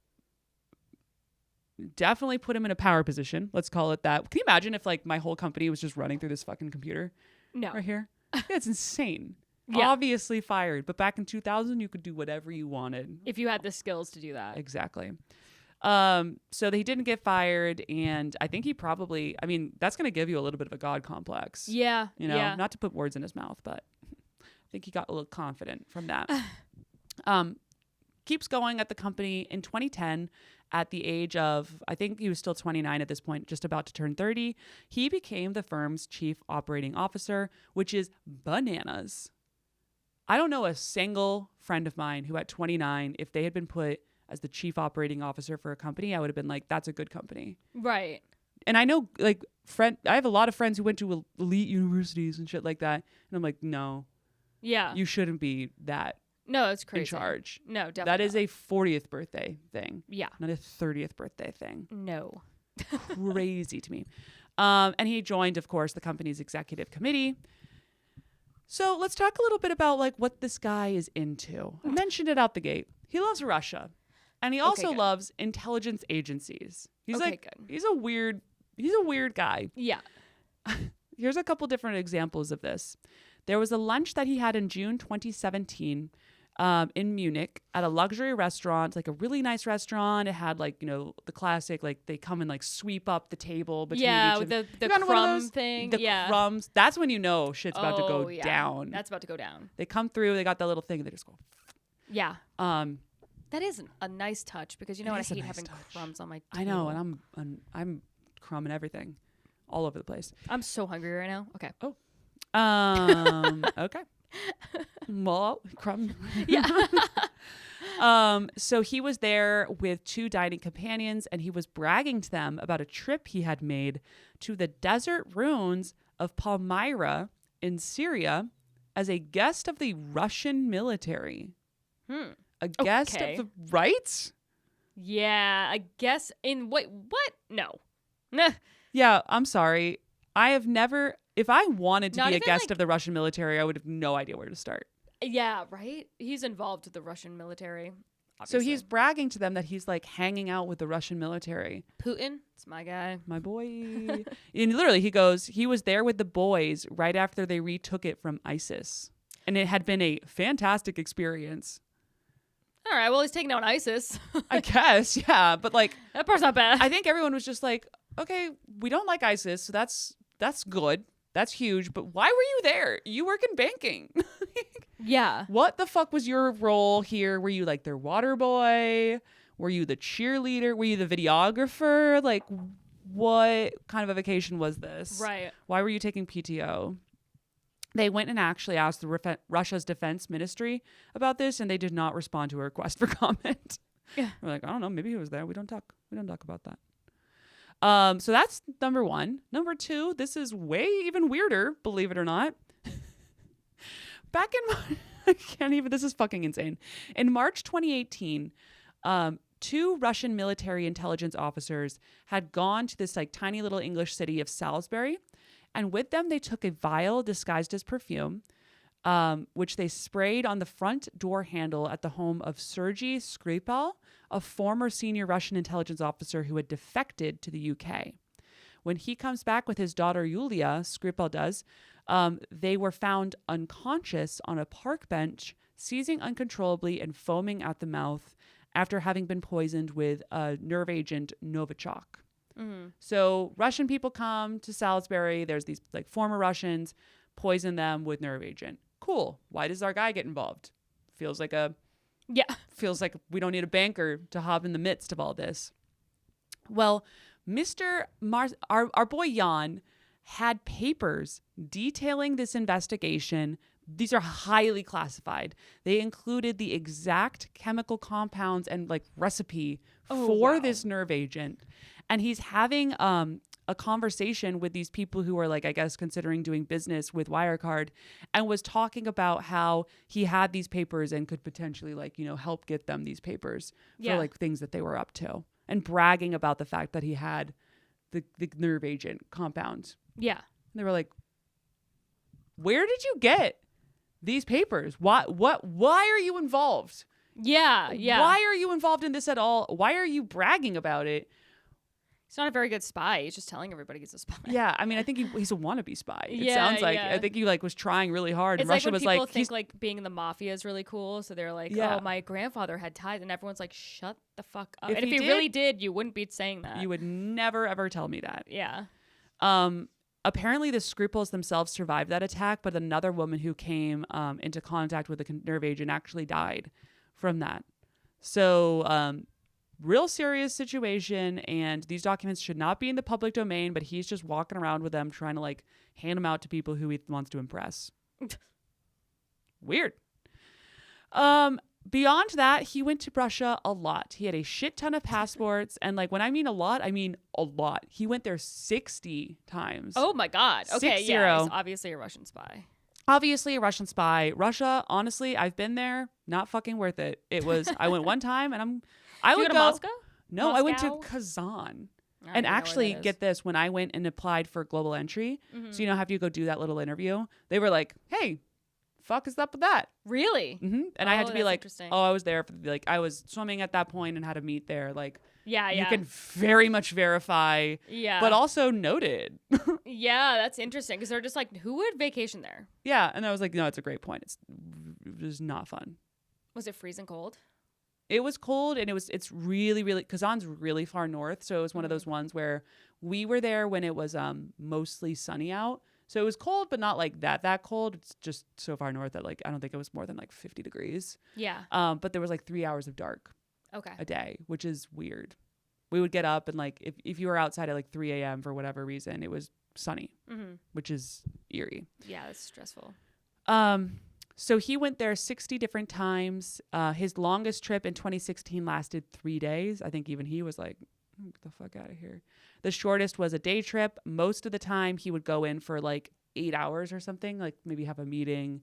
definitely put him in a power position. Let's call it that. Can you imagine if like my whole company was just running through this fucking computer? No. Right here? Yeah, it's insane. Yeah. Obviously fired, but back in 2000, you could do whatever you wanted. If you had the skills to do that. Exactly. So he didn't get fired, and I think that's going to give you a little bit of a God complex. Yeah. Not to put words in his mouth, but I think he got a little confident from that. Keeps going at the company. In 2010, at the age of, I think he was still 29 at this point, just about to turn 30, he became the firm's chief operating officer, which is bananas. I don't know a single friend of mine who at 29, if they had been put as the chief operating officer for a company, I would have been like, that's a good company. Right. And I know like I have a lot of friends who went to elite universities and shit like that. And I'm like, no. Yeah. You shouldn't be that. No, it's crazy. In charge. No, definitely. That is a 40th birthday thing. Yeah. Not a 30th birthday thing. No. Crazy to me. And he joined, of course, the company's executive committee. So let's talk a little bit about like what this guy is into. I mentioned it out the gate. He loves Russia. And he also loves intelligence agencies. He's he's a weird guy. Yeah. Here's a couple different examples of this. There was a lunch that he had in June 2017 in Munich at a luxury restaurant, like a really nice restaurant. It had like, the classic, like they come and like sweep up the table between each of the crumb thing. The crumbs. That's when you know shit's about to go down. That's about to go down. They come through, they got that little thing, and they just go. Yeah. That is a nice touch because I hate having crumbs on my table. I know, and I'm crumbing everything all over the place. I'm so hungry right now. Okay. Okay. Well, crumb. Yeah. So he was there with 2 dining companions, and he was bragging to them about a trip he had made to the desert ruins of Palmyra in Syria as a guest of the Russian military. A guest Okay. of the right? Yeah, I guess what? No. Nah. Yeah, I'm sorry. I have never, if I wanted to Not be a even, guest like- of the Russian military, I would have no idea where to start. Yeah, right? He's involved with the Russian military. So Obviously. he's bragging to them that he's like hanging out with the Russian military. Putin. It's my guy. My boy. And literally, he goes, he was there with the boys right after they retook it from ISIS. And it had been a fantastic experience. All right, well, he's taking out ISIS. I guess, yeah. But like, That part's not bad. I think everyone was just like, okay, we don't like ISIS, so that's good. That's huge. But why were you there? You work in banking. yeah. What the fuck was your role here? Were you like their water boy? Were you the cheerleader? Were you the videographer? Like, what kind of a vacation was this? Right. Why were you taking PTO? They went and actually asked the Russia's defense ministry about this, and they did not respond to a request for comment. Yeah. We're like, I don't know. Maybe he was there. We don't talk about that. So that's number 1. Number 2, this is way even weirder, believe it or not. Back in, I can't even, this is fucking insane. In March 2018, 2 Russian military intelligence officers had gone to this like tiny little English city of Salisbury. And with them, they took a vial disguised as perfume, which they sprayed on the front door handle at the home of Sergei Skripal, a former senior Russian intelligence officer who had defected to the UK. When he comes back with his daughter Yulia, Skripal does, they were found unconscious on a park bench, seizing uncontrollably and foaming at the mouth after having been poisoned with nerve agent Novichok. Mm-hmm. So Russian people come to Salisbury. There's these like former Russians, poison them with nerve agent. Cool. Why does our guy get involved? Feels like we don't need a banker to hop in the midst of all this. Well, our boy Jan had papers detailing this investigation. These are highly classified. They included the exact chemical compounds and like recipe for this nerve agent. And he's having a conversation with these people who are like, I guess, considering doing business with Wirecard, and was talking about how he had these papers and could potentially like, you know, help get them these papers for like things that they were up to, and bragging about the fact that he had the nerve agent compound. Yeah. And they were like, where did you get these papers? Why are you involved? Yeah. Yeah. Why are you involved in this at all? Why are you bragging about it? He's not a very good spy. He's just telling everybody he's a spy. Yeah, I mean, I think he's a wannabe spy. It Yeah, sounds like. yeah. I think he like was trying really hard. It's And like Russia when was people like, think like being in the mafia is really cool. So they're like, Yeah. oh, my grandfather had ties. And everyone's like, shut the fuck up. If And if he he really did, you wouldn't be saying that. you would never ever tell me that. Yeah. Apparently, the Scruples themselves survived that attack, but another woman who came into contact with the nerve agent actually died from that. So, real serious situation, and these documents should not be in the public domain, but he's just walking around with them trying to like hand them out to people who he wants to impress. Weird. Beyond that, he went to Russia a lot. He had a shit ton of passports, and like when I mean a lot, I mean a lot. He went there 60 times. Oh my God. Okay. 60. Yeah. He's obviously a Russian spy. Obviously a Russian spy. Russia, honestly, I've been there. Not fucking worth it. It was, I went one time and I Did you would go to Moscow? No, I went to Moscow? Kazan. I don't And even know where actually, that is. get this, when I went and applied for global entry, Mhm. so you know, have you go do that little interview, they were like, hey, fuck is up with that? Really? And I had Oh, to be that's like, interesting. oh, I was there for like, I was swimming at that point and had to meet there. Like, Yeah. you Yeah. can very much verify, Yeah. but also noted. Yeah. That's interesting because they're just like, who would vacation there? Yeah. And I was like, no, it's a great point. It was not fun. Was it freezing cold? It was cold, and it's really Kazan's really far north, so it was one of Mm-hmm. those ones where we were there when it was mostly sunny out, so it was cold, but not like that cold. It's just so far north that like I don't think it was more than like 50 degrees. Yeah. But there was like 3 hours of dark Okay. a day, which is weird. We would get up and like if you were outside at like 3 a.m. for whatever reason, it was sunny, which is eerie. Yeah, it's stressful. So he went there 60 different times. His longest trip in 2016 lasted 3 days. I think even he was like, get the fuck out of here. The shortest was a day trip. Most of the time he would go in for like 8 hours or something, like maybe have a meeting,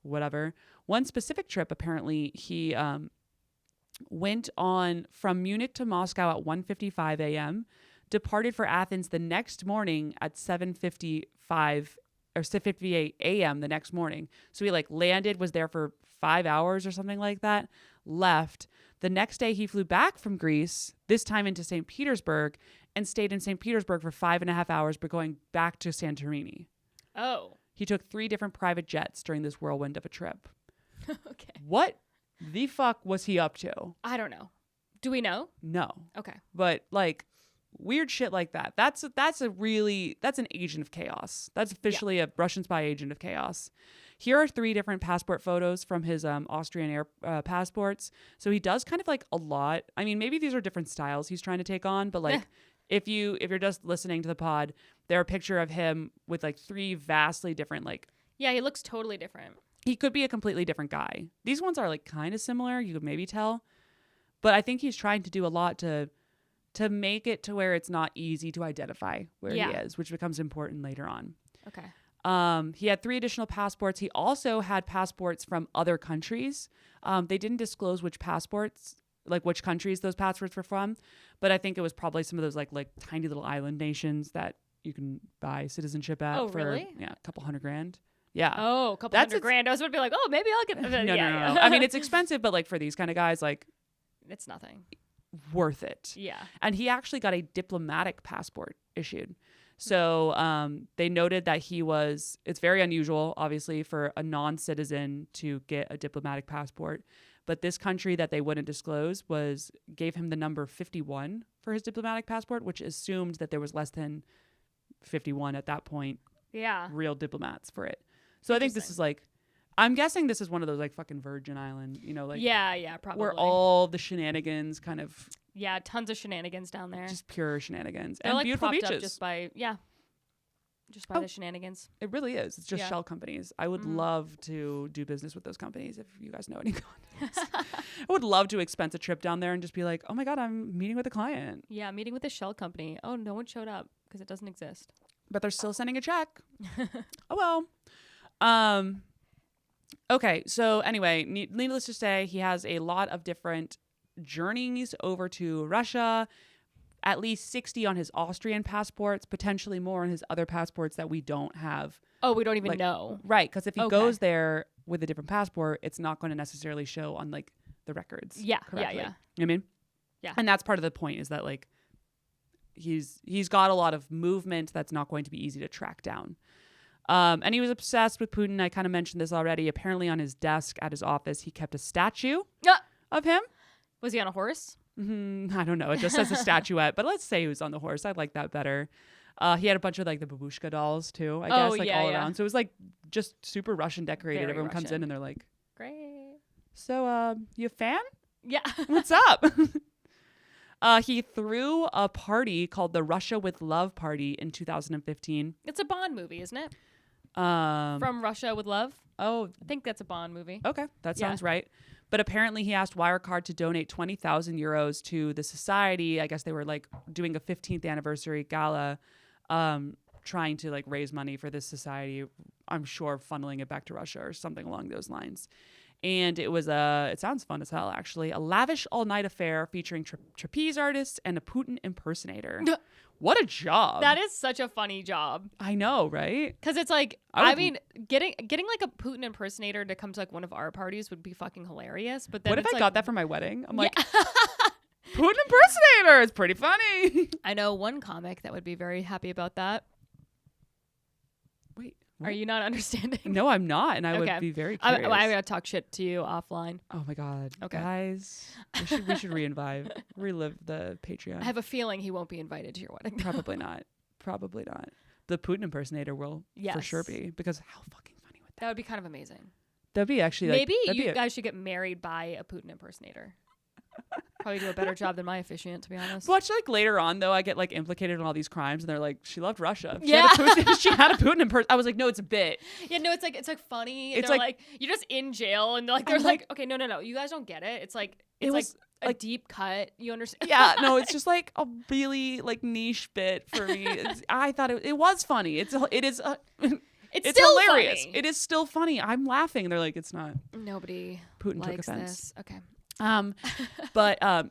whatever. One specific trip, apparently, he went on from Munich to Moscow at 1:55 a.m., departed for Athens the next morning at 7:55 or 6:58 a.m. the next morning. So he like landed, was there for 5 hours or something like that, left. The next day he flew back from Greece, this time into St. Petersburg, and stayed in St. Petersburg for 5.5 hours, but going back to Santorini. Oh. He took 3 different private jets during this whirlwind of a trip. Okay. What the fuck was he up to? I don't know. Do we know? No. Okay. But like weird shit like that. That's an agent of chaos. That's officially a Russian spy agent of chaos. Here are 3 different passport photos from his Austrian air passports. So he does kind of like a lot. I mean, maybe these are different styles he's trying to take on, but like if you're just listening to the pod, they're a picture of him with like 3 vastly different like. Yeah, he looks totally different. He could be a completely different guy. These ones are like kind of similar. You could maybe tell, but I think he's trying to do a lot to make it to where it's not easy to identify where he is, which becomes important later on. Okay. He had 3 additional passports. He also had passports from other countries. They didn't disclose which passports, like which countries those passports were from, but I think it was probably some of those like tiny little island nations that you can buy citizenship at for really? a couple $100,000. Yeah. Oh, a couple $100,000. I was about to be like, oh, maybe I'll get No. I mean, it's expensive, but like for these kind of guys, like it's nothing. Worth it. Yeah. And he actually got a diplomatic passport issued. So they noted that it's very unusual, obviously, for a non-citizen to get a diplomatic passport. But this country that they wouldn't disclose gave him the number 51 for his diplomatic passport, which assumed that there was less than 51 at that point. Yeah. Real diplomats for it. So I think this is like, I'm guessing this is one of those like fucking Virgin Island, like. Yeah, probably. Where all the shenanigans kind of. Yeah, tons of shenanigans down there. Just pure shenanigans. They're and like beautiful propped beaches. up just by the shenanigans. It really is. It's just shell companies. I would love to do business with those companies if you guys know any contacts. I would love to expense a trip down there and just be like, oh my God, I'm meeting with a client. Yeah, meeting with a shell company. Oh, no one showed up because it doesn't exist. But they're still sending a check. Oh well. Okay, so anyway, needless to say, he has a lot of different journeys over to Russia, at least 60 on his Austrian passports, potentially more on his other passports that we don't have. Oh, we don't even know. Right, because if he goes there with a different passport, it's not going to necessarily show on like the records. Yeah. You know what I mean? Yeah. And that's part of the point, is that like he's got a lot of movement that's not going to be easy to track down. And he was obsessed with Putin. I kind of mentioned this already. Apparently on his desk at his office, he kept a statue of him. Was he on a horse? I don't know. It just says a statuette, but let's say he was on the horse. I like that better. He had a bunch of like the babushka dolls too, I guess, like all around. So it was like just super Russian decorated. Very Everyone comes in Russian. and they're like, Great. so you a fan? Yeah. What's up? He threw a party called the Russia with Love Party in 2015. It's a Bond movie, isn't it? From Russia with Love. Oh, I think that's a Bond movie. okay. That sounds right. But apparently he asked Wirecard to donate 20,000 euros to the society. I guess they were like doing a 15th anniversary gala, trying to like raise money for this society. I'm sure funneling it back to Russia or something along those lines. And it was it sounds fun as hell, actually, a lavish all-night affair featuring trapeze artists and a Putin impersonator. What a job. That is such a funny job. I know, right? Because it's like, I mean, getting like a Putin impersonator to come to like one of our parties would be fucking hilarious. But then what if I like, got that for my wedding? I'm like, Putin impersonator. It's pretty funny. I know one comic that would be very happy about that. Wait. Are you not understanding? No, I'm not. And I would be very curious. I'm going to talk shit to you offline. Oh my God. Okay. Guys, we should relive the Patreon. I have a feeling he won't be invited to your wedding. Probably not. The Putin impersonator will for sure be, because how fucking funny would that? That would be kind of amazing. That'd be actually Maybe like, you guys should get married by a Putin impersonator. Probably do a better job than my officiant, to be honest. Watch like later on though, I get like implicated in all these crimes, and they're like, she loved Russia. Yeah. She had a Putin in person. I was like, no, it's a bit. Yeah, no, it's like funny. It's They're like- like you're just in jail, and they're like, okay, no, you guys don't get it. It's like It was a deep cut. You understand? Yeah, no, it's just like a really like niche bit for me. I thought it was funny. It is. It's still hilarious. funny. It is still funny. I'm laughing. They're like, it's not. Nobody Putin took likes offense. this. Okay.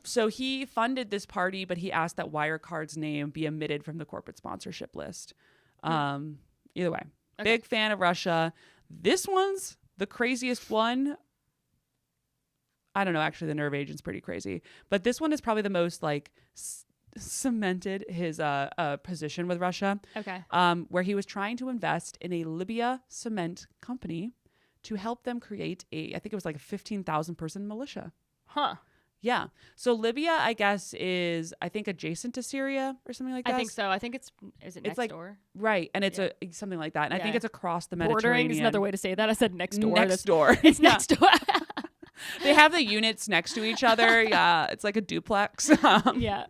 So he funded this party, but he asked that Wirecard's name be omitted from the corporate sponsorship list. Either way, big fan of Russia. This one's the craziest one. I don't know. Actually, the nerve agent's pretty crazy, but this one is probably the most like cemented his position with Russia. Okay. Where he was trying to invest in a Libya cement company to help them create I think it was like a 15,000 person militia. Huh. Yeah. So Libya, I guess, is I think adjacent to Syria or something like that. I think so. I think is it next like door? Right. And it's something like that. And I think Yeah. it's across the Mediterranean. Bordering is another way to say that. I said next door. Next door. It's Yeah. next door. They have the units next to each other. Yeah. It's like a duplex. Yeah.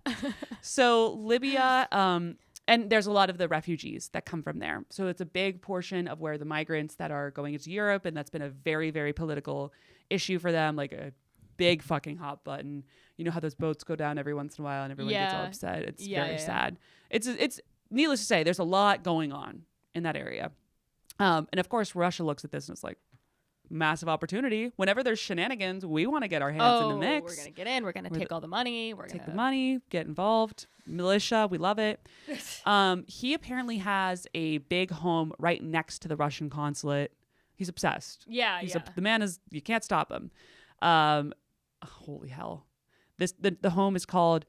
So Libya, and there's a lot of the refugees that come from there. So it's a big portion of where the migrants that are going into Europe, and that's been a very, very political issue for them, like a big fucking hot button. You know how those boats go down every once in a while and everyone gets all Yeah. upset. It's Yeah, very yeah. sad. It's needless to say, there's a lot going on in that area. And of course, Russia looks at this and it's like, massive opportunity. Whenever there's shenanigans, we want to get our hands in the mix. We're gonna get in. We're gonna take all the money. We're Take the gonna money, get involved. Militia, we love it. He apparently has a big home right next to the Russian consulate. He's obsessed. Yeah, The man is, you can't stop him. Holy hell. The home is called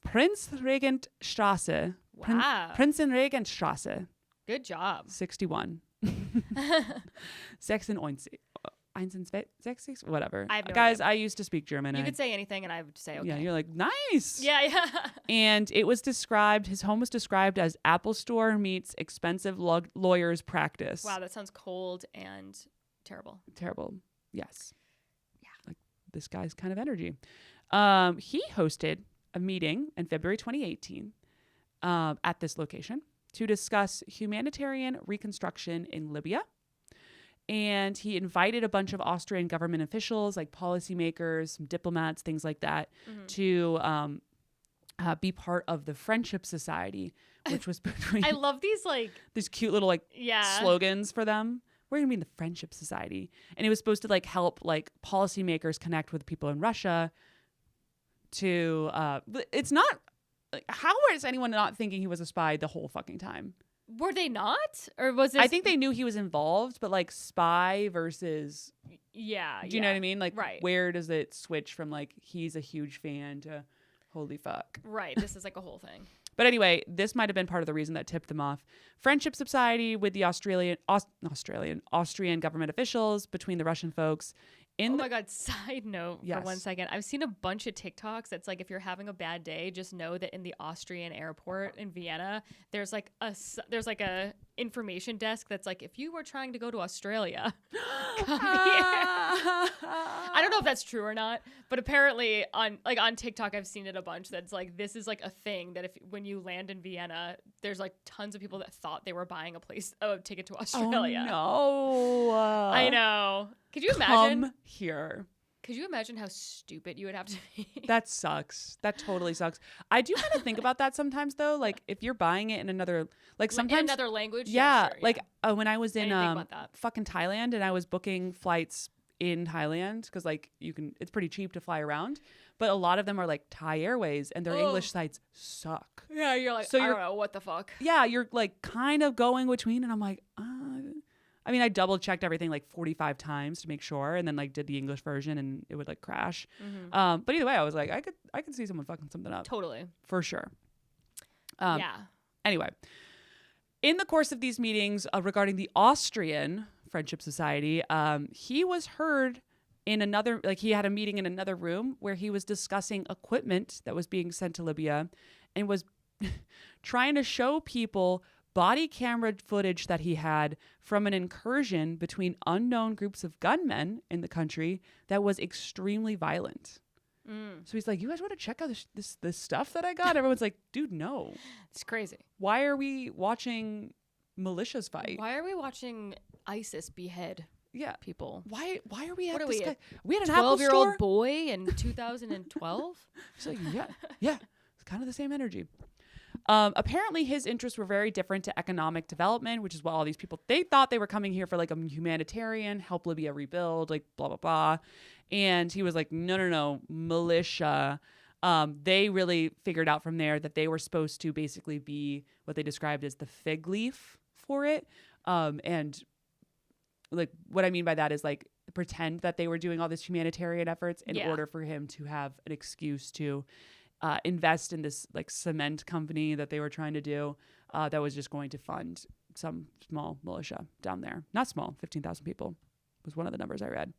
Prinzregentstraße. Wow. Prinzenregentstraße, Good job. 61. 96. 61, whatever. I have no Guys, idea. I used to speak German. You could say anything, and I would say okay. Yeah, you're like, nice. Yeah. And it was described, his home was described as Apple Store meets expensive lawyer's practice. Wow, that sounds cold and terrible. Terrible. Yes. Yeah. Like this guy's kind of energy. He hosted a meeting in February 2018 at this location to discuss humanitarian reconstruction in Libya. And he invited a bunch of Austrian government officials, like policymakers, some diplomats, things like that, to be part of the Friendship Society, which was between I love these these cute little yeah. slogans for them. We're gonna be in the Friendship Society, and it was supposed to help policymakers connect with people in Russia. To it's not. How is anyone not thinking he was a spy the whole fucking time? Were they not? Or was this I think they knew he was involved, but spy versus, Yeah. do you know what I mean? right. Where does it switch from he's a huge fan to holy fuck? Right. This is a whole thing. But anyway, this might have been part of the reason that tipped them off. Friendship Society with the Austrian government officials, between the Russian folks. My God. Side note Yes. for 1 second. I've seen a bunch of TikToks that's if you're having a bad day, just know that in the Austrian airport in Vienna, there's a information desk that's if you were trying to go to Australia, come here. I don't know if that's true or not, but apparently on TikTok I've seen it a bunch that's this is a thing that when you land in Vienna, there's tons of people that thought they were buying a ticket to Australia. Oh no. I know. Could you imagine? Come here. Could you imagine how stupid you would have to be? That sucks. That totally sucks. I do kind of think about that sometimes though. If you're buying it in another, sometimes in another language. Yeah. Sure, when I was in didn't think about that. fucking Thailand and I was booking flights in Thailand because it's pretty cheap to fly around, but a lot of them are Thai Airways and their English sites suck. Yeah, you're So I you're- don't know what the fuck. Yeah, you're kind of going between, and I'm I double checked everything 45 times to make sure, and then did the English version, and it would crash. Mm-hmm. But either way, I was I could see someone fucking something up Totally. for sure. Yeah. Anyway, in the course of these meetings regarding the Austrian Friendship Society, he was heard in another, he had a meeting in another room where he was discussing equipment that was being sent to Libya, and was trying to show people body camera footage that he had from an incursion between unknown groups of gunmen in the country that was extremely violent. So he's like, you guys want to check out this stuff that I got? Everyone's like, dude, no. It's crazy. Why are we watching militias fight? Why are we watching ISIS behead people? Why are we at What are this we, guy? We had an Apple 12-year-old store. boy in 2012? He's like, yeah. It's kind of the same energy. Apparently his interests were very different to economic development, which is what all these people, they thought they were coming here for like a humanitarian, help Libya rebuild, like blah, blah, blah. And he was like, no, militia. They really figured out from there that they were supposed to basically be what they described as the fig leaf for it. And like what I mean by that is like pretend that they were doing all this humanitarian efforts in order for him to have an excuse to invest in this like cement company that they were trying to do that was just going to fund some small militia down there. Not small, 15,000 people was one of the numbers I read.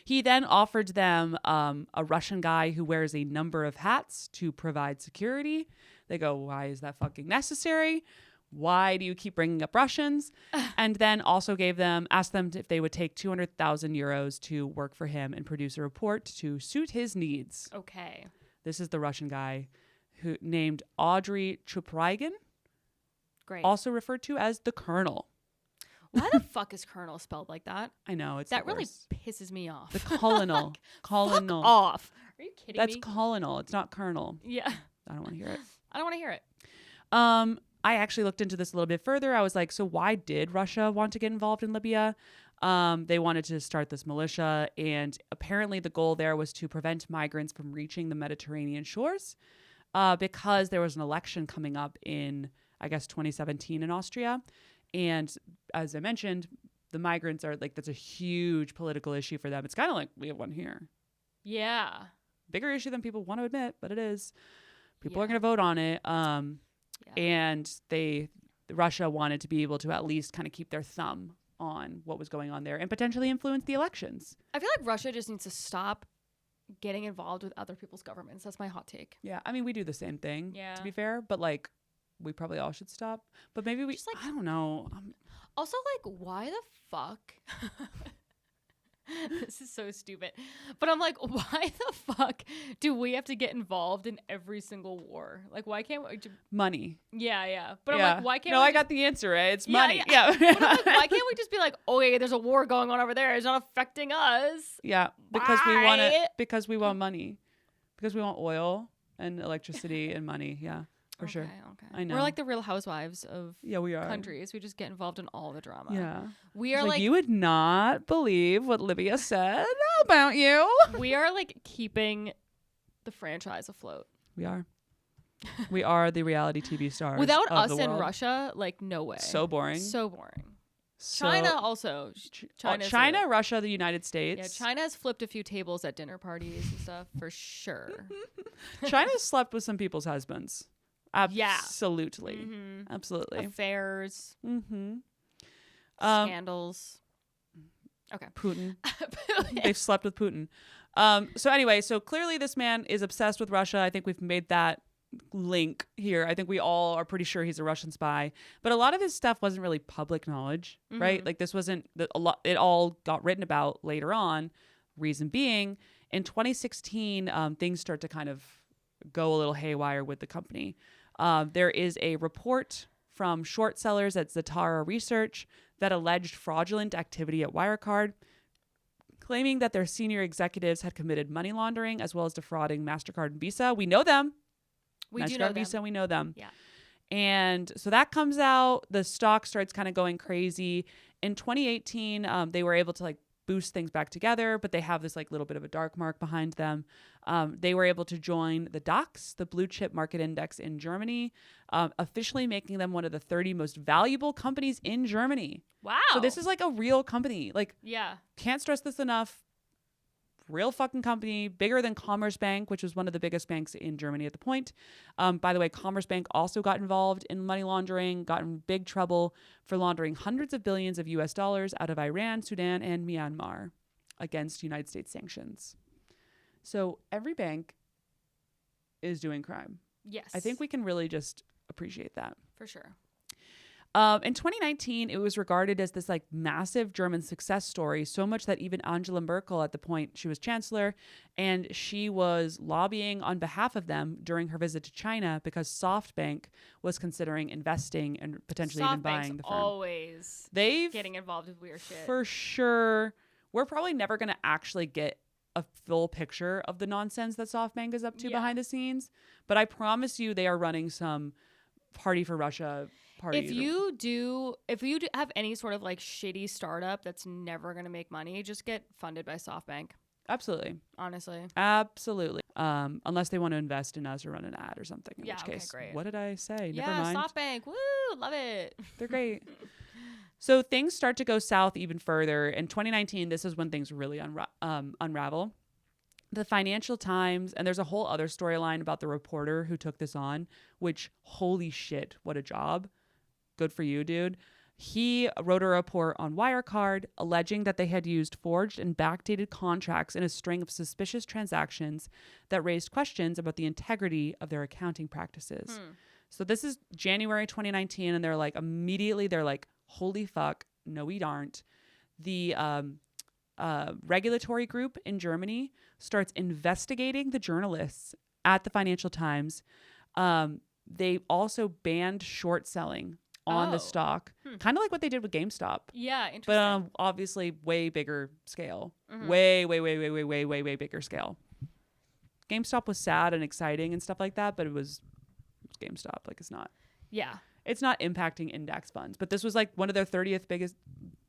He then offered them a Russian guy who wears a number of hats to provide security. They go, why is that fucking necessary? Why do you keep bringing up Russians? And then also asked them if they would take 200,000 euros to work for him and produce a report to suit his needs. Okay. This is the Russian guy who named Audrey Chuprygin, Great. also referred to as the Colonel. Why the fuck is Colonel spelled like that? I know, it's That the really worst. pisses me off. The Colonel. Colonel. Fuck off. Are you kidding That's me? Colonel. It's not Colonel. Yeah. I don't want to hear it. I don't want to hear it. I actually looked into this a little bit further. I was like, so why did Russia want to get involved in Libya? They wanted to start this militia, and apparently the goal there was to prevent migrants from reaching the Mediterranean shores because there was an election coming up in, I guess, 2017 in Austria. And as I mentioned, the migrants are like, that's a huge political issue for them. It's kind of like we have one here. Yeah. Bigger issue than people want to admit, but it is. People are going to vote on it. And Russia wanted to be able to at least kind of keep their thumb on what was going on there and potentially influence the elections. I feel like Russia just needs to stop getting involved with other people's governments. That's my hot take. Yeah, I mean, we do the same thing, Yeah. to be fair, but like we probably all should stop. But maybe we, Just, like- I don't know. Also, like, why the fuck? This is so stupid. But I'm like, why the fuck do we have to get involved in every single war? Like, why can't we? Money. Yeah. But Yeah. I'm like, why can't No, we I got the answer, right? It's Yeah, money. yeah. Yeah. But I'm like, why can't we just be like, oh, yeah, there's a war going on over there. It's not affecting us. Yeah, because we want it. Why? Because we want money. Because we want oil and electricity and money. Yeah, for sure. Okay. I know. We're like the Real Housewives of Yeah, we are. countries. We just get involved in all the drama. Yeah. We are It's like you would not believe what Libya said about you. we are like keeping the franchise afloat. We are. We are the reality TV stars. Without of us the and world. Russia, like no way. So boring. So boring. So- China also. China, Russia, the United States. Yeah, China has flipped a few tables at dinner parties and stuff for sure. China slept with some people's husbands. Yeah. Absolutely. Mhm. Absolutely. Affairs, Mm-hmm. scandals. Okay. Putin. They've slept with Putin. So anyway, so clearly this man is obsessed with Russia. I think we've made that link here. I think we all are pretty sure he's a Russian spy, but a lot of his stuff wasn't really public knowledge, right? Like this wasn't a lot. It all got written about later on. Reason being, in 2016, things start to kind of go a little haywire with the company. There is a report from short sellers at Zatara Research that alleged fraudulent activity at Wirecard, claiming that their senior executives had committed money laundering as well as defrauding MasterCard and Visa. We know them. We MasterCard do know and Visa, them. we know them. Yeah. And so that comes out. The stock starts kind of going crazy. In 2018, they were able to like boost things back together, but they have this like little bit of a dark mark behind them. They were able to join the DAX, the blue chip market index in Germany, officially making them one of the 30 most valuable companies in Germany. Wow. So this is like a real company. Like, yeah. can't stress this enough. Real fucking company, bigger than Commerzbank, which was one of the biggest banks in Germany at the point. By the way, Commerzbank also got involved in money laundering, got in big trouble for laundering hundreds of billions of US dollars out of Iran, Sudan, and Myanmar against United States sanctions. So every bank is doing crime. Yes. I think we can really just appreciate that. for sure. In 2019, it was regarded as this like massive German success story, so much that even Angela Merkel, at the point she was chancellor, and she was lobbying on behalf of them during her visit to China because SoftBank was considering investing and potentially even buying the firm. Always They've getting involved with weird shit. for sure. We're probably never going to actually get a full picture of the nonsense that SoftBank is up to behind the scenes, but I promise you they are running some party for Russia parties. If you do have any sort of like shitty startup that's never going to make money, just get funded by SoftBank. Absolutely. Honestly. Absolutely. Unless they want to invest in us or run an ad or something, in which case, great. what did I say? Yeah, Never mind. SoftBank. Woo, love it. They're great. So things start to go south even further. In 2019, this is when things really unravel. The Financial Times, and there's a whole other storyline about the reporter who took this on, which, holy shit, what a job. Good for you, dude. He wrote a report on Wirecard alleging that they had used forged and backdated contracts in a string of suspicious transactions that raised questions about the integrity of their accounting practices. So this is January 2019, and they're like, holy fuck, no, we aren't. The regulatory group in Germany starts investigating the journalists at the Financial Times. They also banned short selling on the stock, kind of like what they did with GameStop. Yeah, interesting. But on obviously way bigger scale. Way bigger scale. GameStop was sad and exciting and stuff like that, but it was GameStop. Like, it's not. Yeah. It's not impacting index funds, but this was like one of their 30th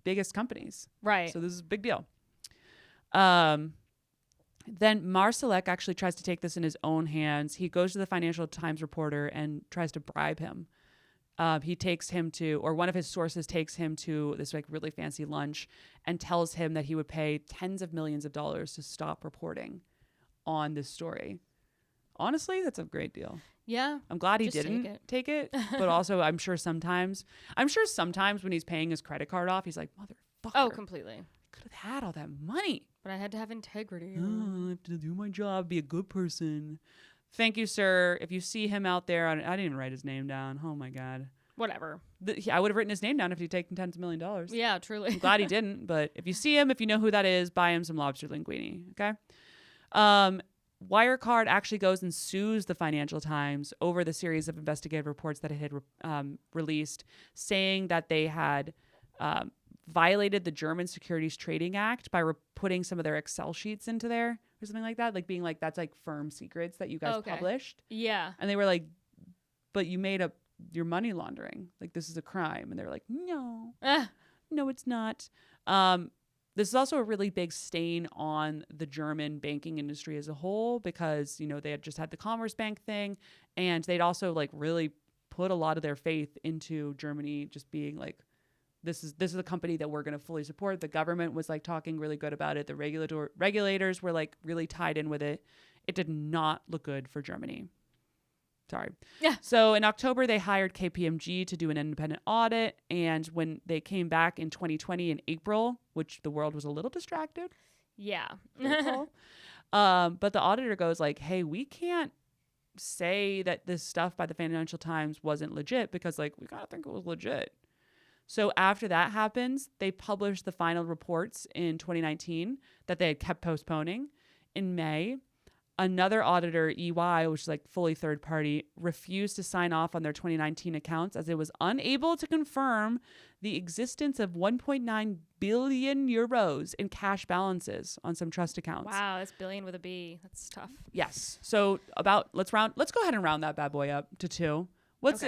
biggest companies. Right. So this is a big deal. Then Marsalek actually tries to take this in his own hands. He goes to the Financial Times reporter and tries to bribe him. He takes him to, or one of his sources takes him to this like really fancy lunch and tells him that he would pay tens of millions of dollars to stop reporting on this story. Honestly, that's a great deal. Yeah. I'm glad he Just didn't take it, but also I'm sure sometimes when he's paying his credit card off, he's like, motherfucker. Oh, completely. Could have had all that money. But I had to have integrity. I have to do my job, be a good person. Thank you, sir. If you see him out there, I didn't even write his name down. Oh my God. Whatever. I would have written his name down if he'd taken tens of $1 million. Yeah, truly. I'm glad he didn't, but if you see him, if you know who that is, buy him some lobster linguine, okay? Wirecard actually goes and sues the Financial Times over the series of investigative reports that it had released, saying that they had violated the German Securities Trading Act by putting some of their Excel sheets into there or something like that, like being like, that's like firm secrets that you guys published. Yeah. And they were like, but you made up your money laundering. Like, this is a crime. And they were like, no, no, it's not. This is also a really big stain on the German banking industry as a whole because, you know, they had just had the Commerzbank thing, and they'd also like really put a lot of their faith into Germany just being like, this is a company that we're going to fully support. The government was like talking really good about it. The regulators were like really tied in with it. It did not look good for Germany. Sorry. Yeah. So in October, they hired KPMG to do an independent audit. And when they came back in 2020 in April, which the world was a little distracted. Yeah. But the auditor goes like, hey, we can't say that this stuff by the Financial Times wasn't legit because like we gotta think it was legit. So after that happens, they published the final reports in 2019 that they had kept postponing. In May, another auditor, EY, which is like fully third party, refused to sign off on their 2019 accounts as it was unable to confirm the existence of 1.9 billion euros in cash balances on some trust accounts. Wow, that's billion with a B. That's tough. Yes. So let's go ahead and round that bad boy up to 2. What's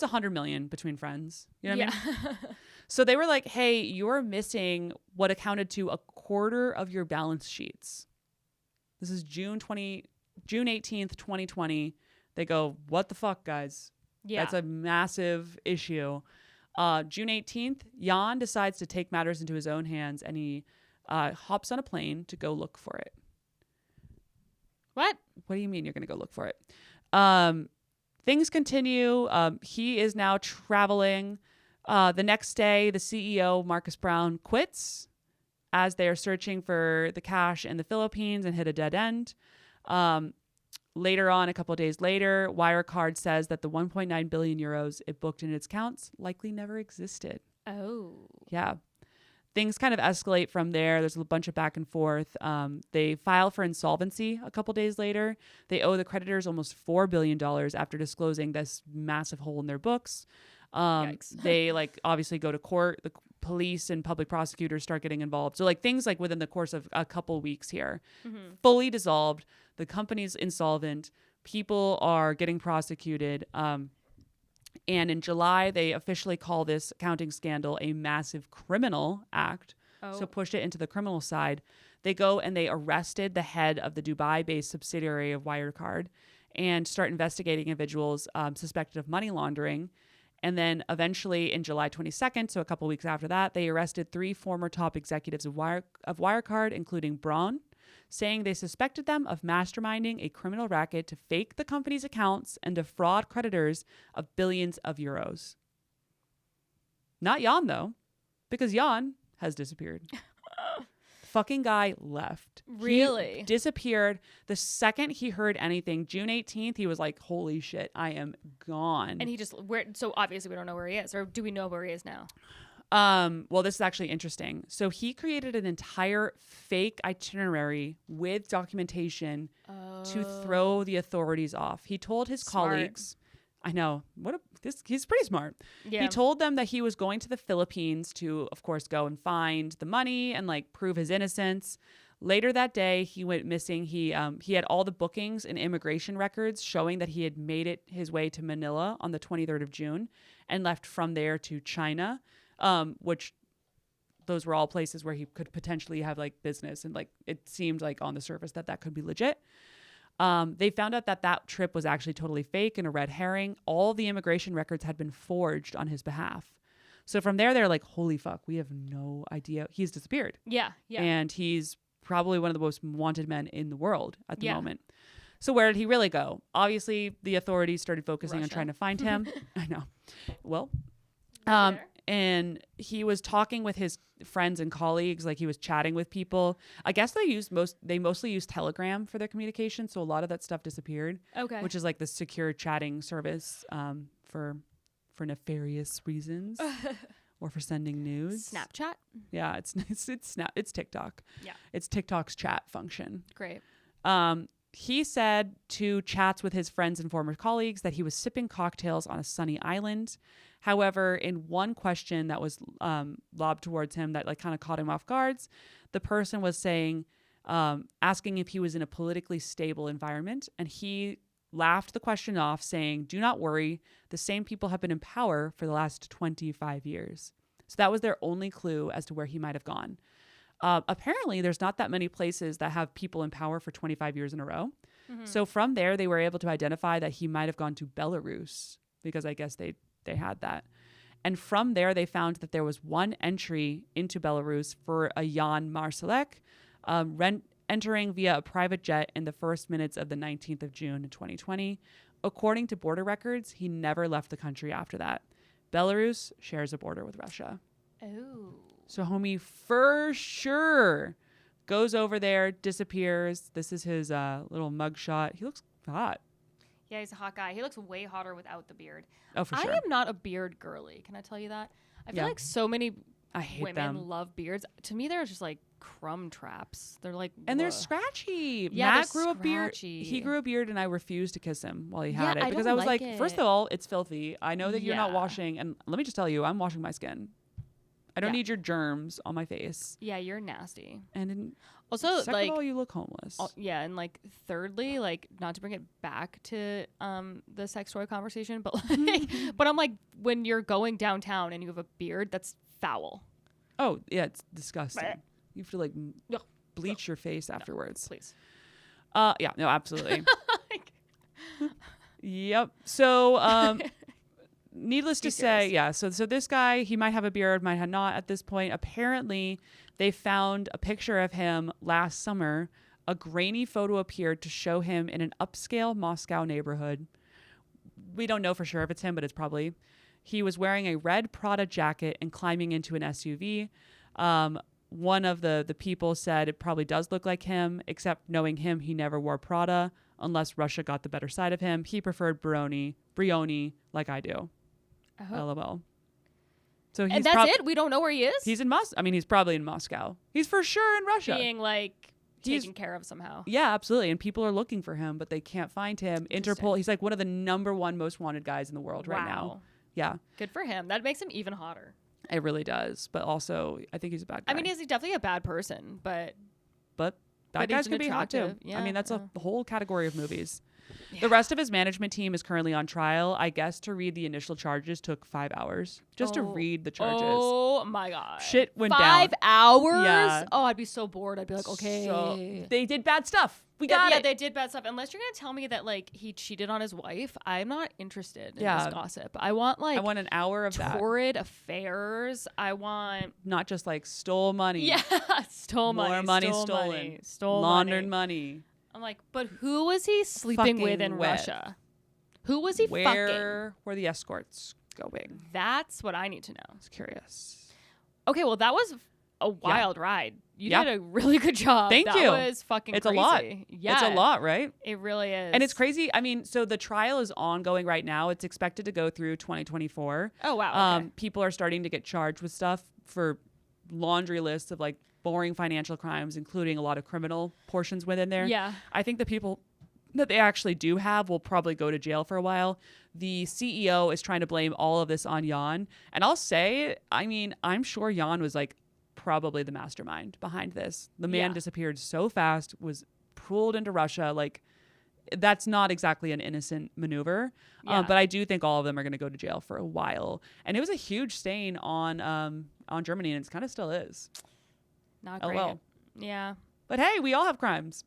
100 million between friends? You know what I mean? So they were like, hey, you're missing what accounted to a quarter of your balance sheets. This is June 18th, 2020. They go, what the fuck, guys? Yeah. That's a massive issue. June 18th, Jan decides to take matters into his own hands, and he hops on a plane to go look for it. What? What do you mean you're going to go look for it? Things continue. He is now traveling. The next day, the CEO, Marcus Brown, quits as they are searching for the cash in the Philippines and hit a dead end. Later on, a couple of days later, Wirecard says that the 1.9 billion euros it booked in its accounts likely never existed. Oh. Yeah. Things kind of escalate from there. There's a bunch of back and forth. They file for insolvency a couple days later. They owe the creditors almost $4 billion after disclosing this massive hole in their books. They like obviously go to court. The police and public prosecutors start getting involved. So like things like within the course of a couple weeks here, fully dissolved. The company's insolvent. People are getting prosecuted. And in July, they officially call this accounting scandal a massive criminal act. So pushed it into the criminal side. They go and they arrested the head of the Dubai-based subsidiary of Wirecard and start investigating individuals suspected of money laundering. And then eventually in July 22nd, so a couple weeks after that, they arrested 3 former top executives of Wirecard, including Braun, saying they suspected them of masterminding a criminal racket to fake the company's accounts and defraud creditors of billions of euros. Not Jan, though, because Jan has disappeared. Fucking guy left. Really? He disappeared the second he heard anything. June 18th, he was like, holy shit, I am gone. And he just, so obviously we don't know where he is, or do we know where he is now? Well, this is actually interesting. So he created an entire fake itinerary with documentation to throw the authorities off. He told his colleagues, I know, he's pretty smart. Yeah. He told them that he was going to the Philippines to, of course, go and find the money and like prove his innocence. Later that day, he went missing. He had all the bookings and immigration records showing that he had made it his way to Manila on the 23rd of June and left from there to China. Which those were all places where he could potentially have like business. And like, it seemed like on the surface that could be legit. They found out that trip was actually totally fake and a red herring. All the immigration records had been forged on his behalf. So from there, they're like, holy fuck, we have no idea. He's disappeared. Yeah. Yeah. And he's probably one of the most wanted men in the world at the moment. So where did he really go? Obviously, the authorities started focusing on trying to find him. I know. Well, and he was talking with his friends and colleagues, like he was chatting with people. I guess they mostly use Telegram for their communication, so a lot of that stuff disappeared. Okay. Which is like the secure chatting service for nefarious reasons or for sending news. Snapchat? Yeah, it's TikTok. Yeah. It's TikTok's chat function. Great. He said to chats with his friends and former colleagues that he was sipping cocktails on a sunny island. However, in one question that was lobbed towards him that like kind of caught him off guards, the person was saying, asking if he was in a politically stable environment. And he laughed the question off, saying, "Do not worry. The same people have been in power for the last 25 years. So that was their only clue as to where he might have gone. Apparently, there's not that many places that have people in power for 25 years in a row. Mm-hmm. So from there, they were able to identify that he might have gone to Belarus because I guess they had that. And from there, they found that there was one entry into Belarus for a Jan Marsalek, entering via a private jet in the first minutes of the 19th of June in 2020. According to border records, he never left the country after that. Belarus shares a border with Russia. Oh. So homie for sure goes over there, disappears. This is his little mugshot. He looks hot. Yeah, he's a hot guy. He looks way hotter without the beard. Oh, for sure. I am not a beard girly. Can I tell you that? I feel like so many women love beards. To me, they're just like crumb traps. They're like, and they're scratchy. Yeah, Matt grew a beard. He grew a beard, and I refused to kiss him while he had it because I was like like, first of all, it's filthy. I know that you're not washing, and let me just tell you, I'm washing my skin. I don't need your germs on my face. Yeah, you're nasty. And also, second like, of all, you look homeless. Yeah, and like, thirdly, like, not to bring it back to the sex toy conversation, but like, but I'm like, when you're going downtown and you have a beard, that's foul. Oh yeah, it's disgusting. You have to like bleach your face afterwards. Please. Yeah, no, absolutely. Yep. So, needless to say, yeah. So this guy, he might have a beard, might have not at this point. Apparently, they found a picture of him last summer. A grainy photo appeared to show him in an upscale Moscow neighborhood. We don't know for sure if it's him, but it's probably. He was wearing a red Prada jacket and climbing into an SUV. one of the people said it probably does look like him, except knowing him, he never wore Prada unless Russia got the better side of him. He preferred Brioni like I do. Oh. LOL. So And that's it? We don't know where he is? He's in I mean, he's probably in Moscow. He's for sure in Russia. Being like He's- taken care of somehow. Yeah, absolutely. And people are looking for him, but they can't find him. Interesting. Interpol, he's like one of the number one most wanted guys in the world right now. Wow. Yeah, Good for him. That makes him even hotter. it really does. But also, I think he's a bad guy. I mean, he's definitely a bad person, but but but bad guys he's can be hot too. attractive. Yeah, I mean, that's yeah. a whole category of movies. Yeah. The rest of his management team is currently on trial. I guess to read the initial charges took 5 hours just to read the charges. Oh my god. Shit went down. 5 hours? Yeah. Oh, I'd be so bored. I'd be like, okay. So, they did bad stuff. We yeah, got yeah, it. they did bad stuff. Unless you're gonna tell me that like he cheated on his wife, I'm not interested in Yeah. this gossip. I want like I want an hour of that. torrid affairs. I want Not just like stole money. yeah, stole More money, money stole stolen. money, stole Laundered money. money. I'm like, but who was he sleeping with in Fucking with. Russia? Who was he fucking? Where were the escorts going? That's what I need to know. I was curious. Okay, well that was a wild ride. You Yeah. did a really good job. Thank that you. was fucking It's crazy. a lot. Yeah. It's a lot, right? It really is. And it's crazy. I mean, so the trial is ongoing right now. It's expected to go through 2024. Oh wow. Okay. People are starting to get charged with stuff for laundry lists of like boring financial crimes, including a lot of criminal portions within there. Yeah. I think the people that they actually do have will probably go to jail for a while. The CEO is trying to blame all of this on Jan. And I'll say, I mean, I'm sure Jan was like probably the mastermind behind this. The man Yeah. disappeared so fast, was pulled into Russia. Like, that's not exactly an innocent maneuver. Yeah. But I do think all of them are going to go to jail for a while. And it was a huge stain on Germany, and it kind of still is. Not Oh, great. well. Yeah. But hey, we all have crimes.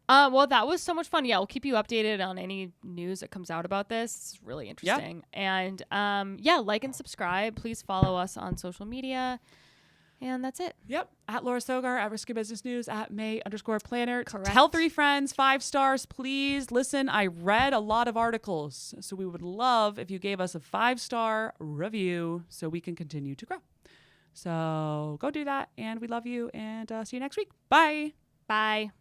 Well, that was so much fun. Yeah, we'll keep you updated on any news that comes out about this. It's really interesting. And yeah, like and subscribe. Please follow us on social media. And that's it. Yep. At Laura Sogar, at Risky Business News, at May_planner. Correct. Tell 3 friends, 5 stars, please. Listen, I read a lot of articles, so we would love if you gave us a 5-star review so we can continue to grow. So go do that, and we love you, and see you next week. Bye. Bye.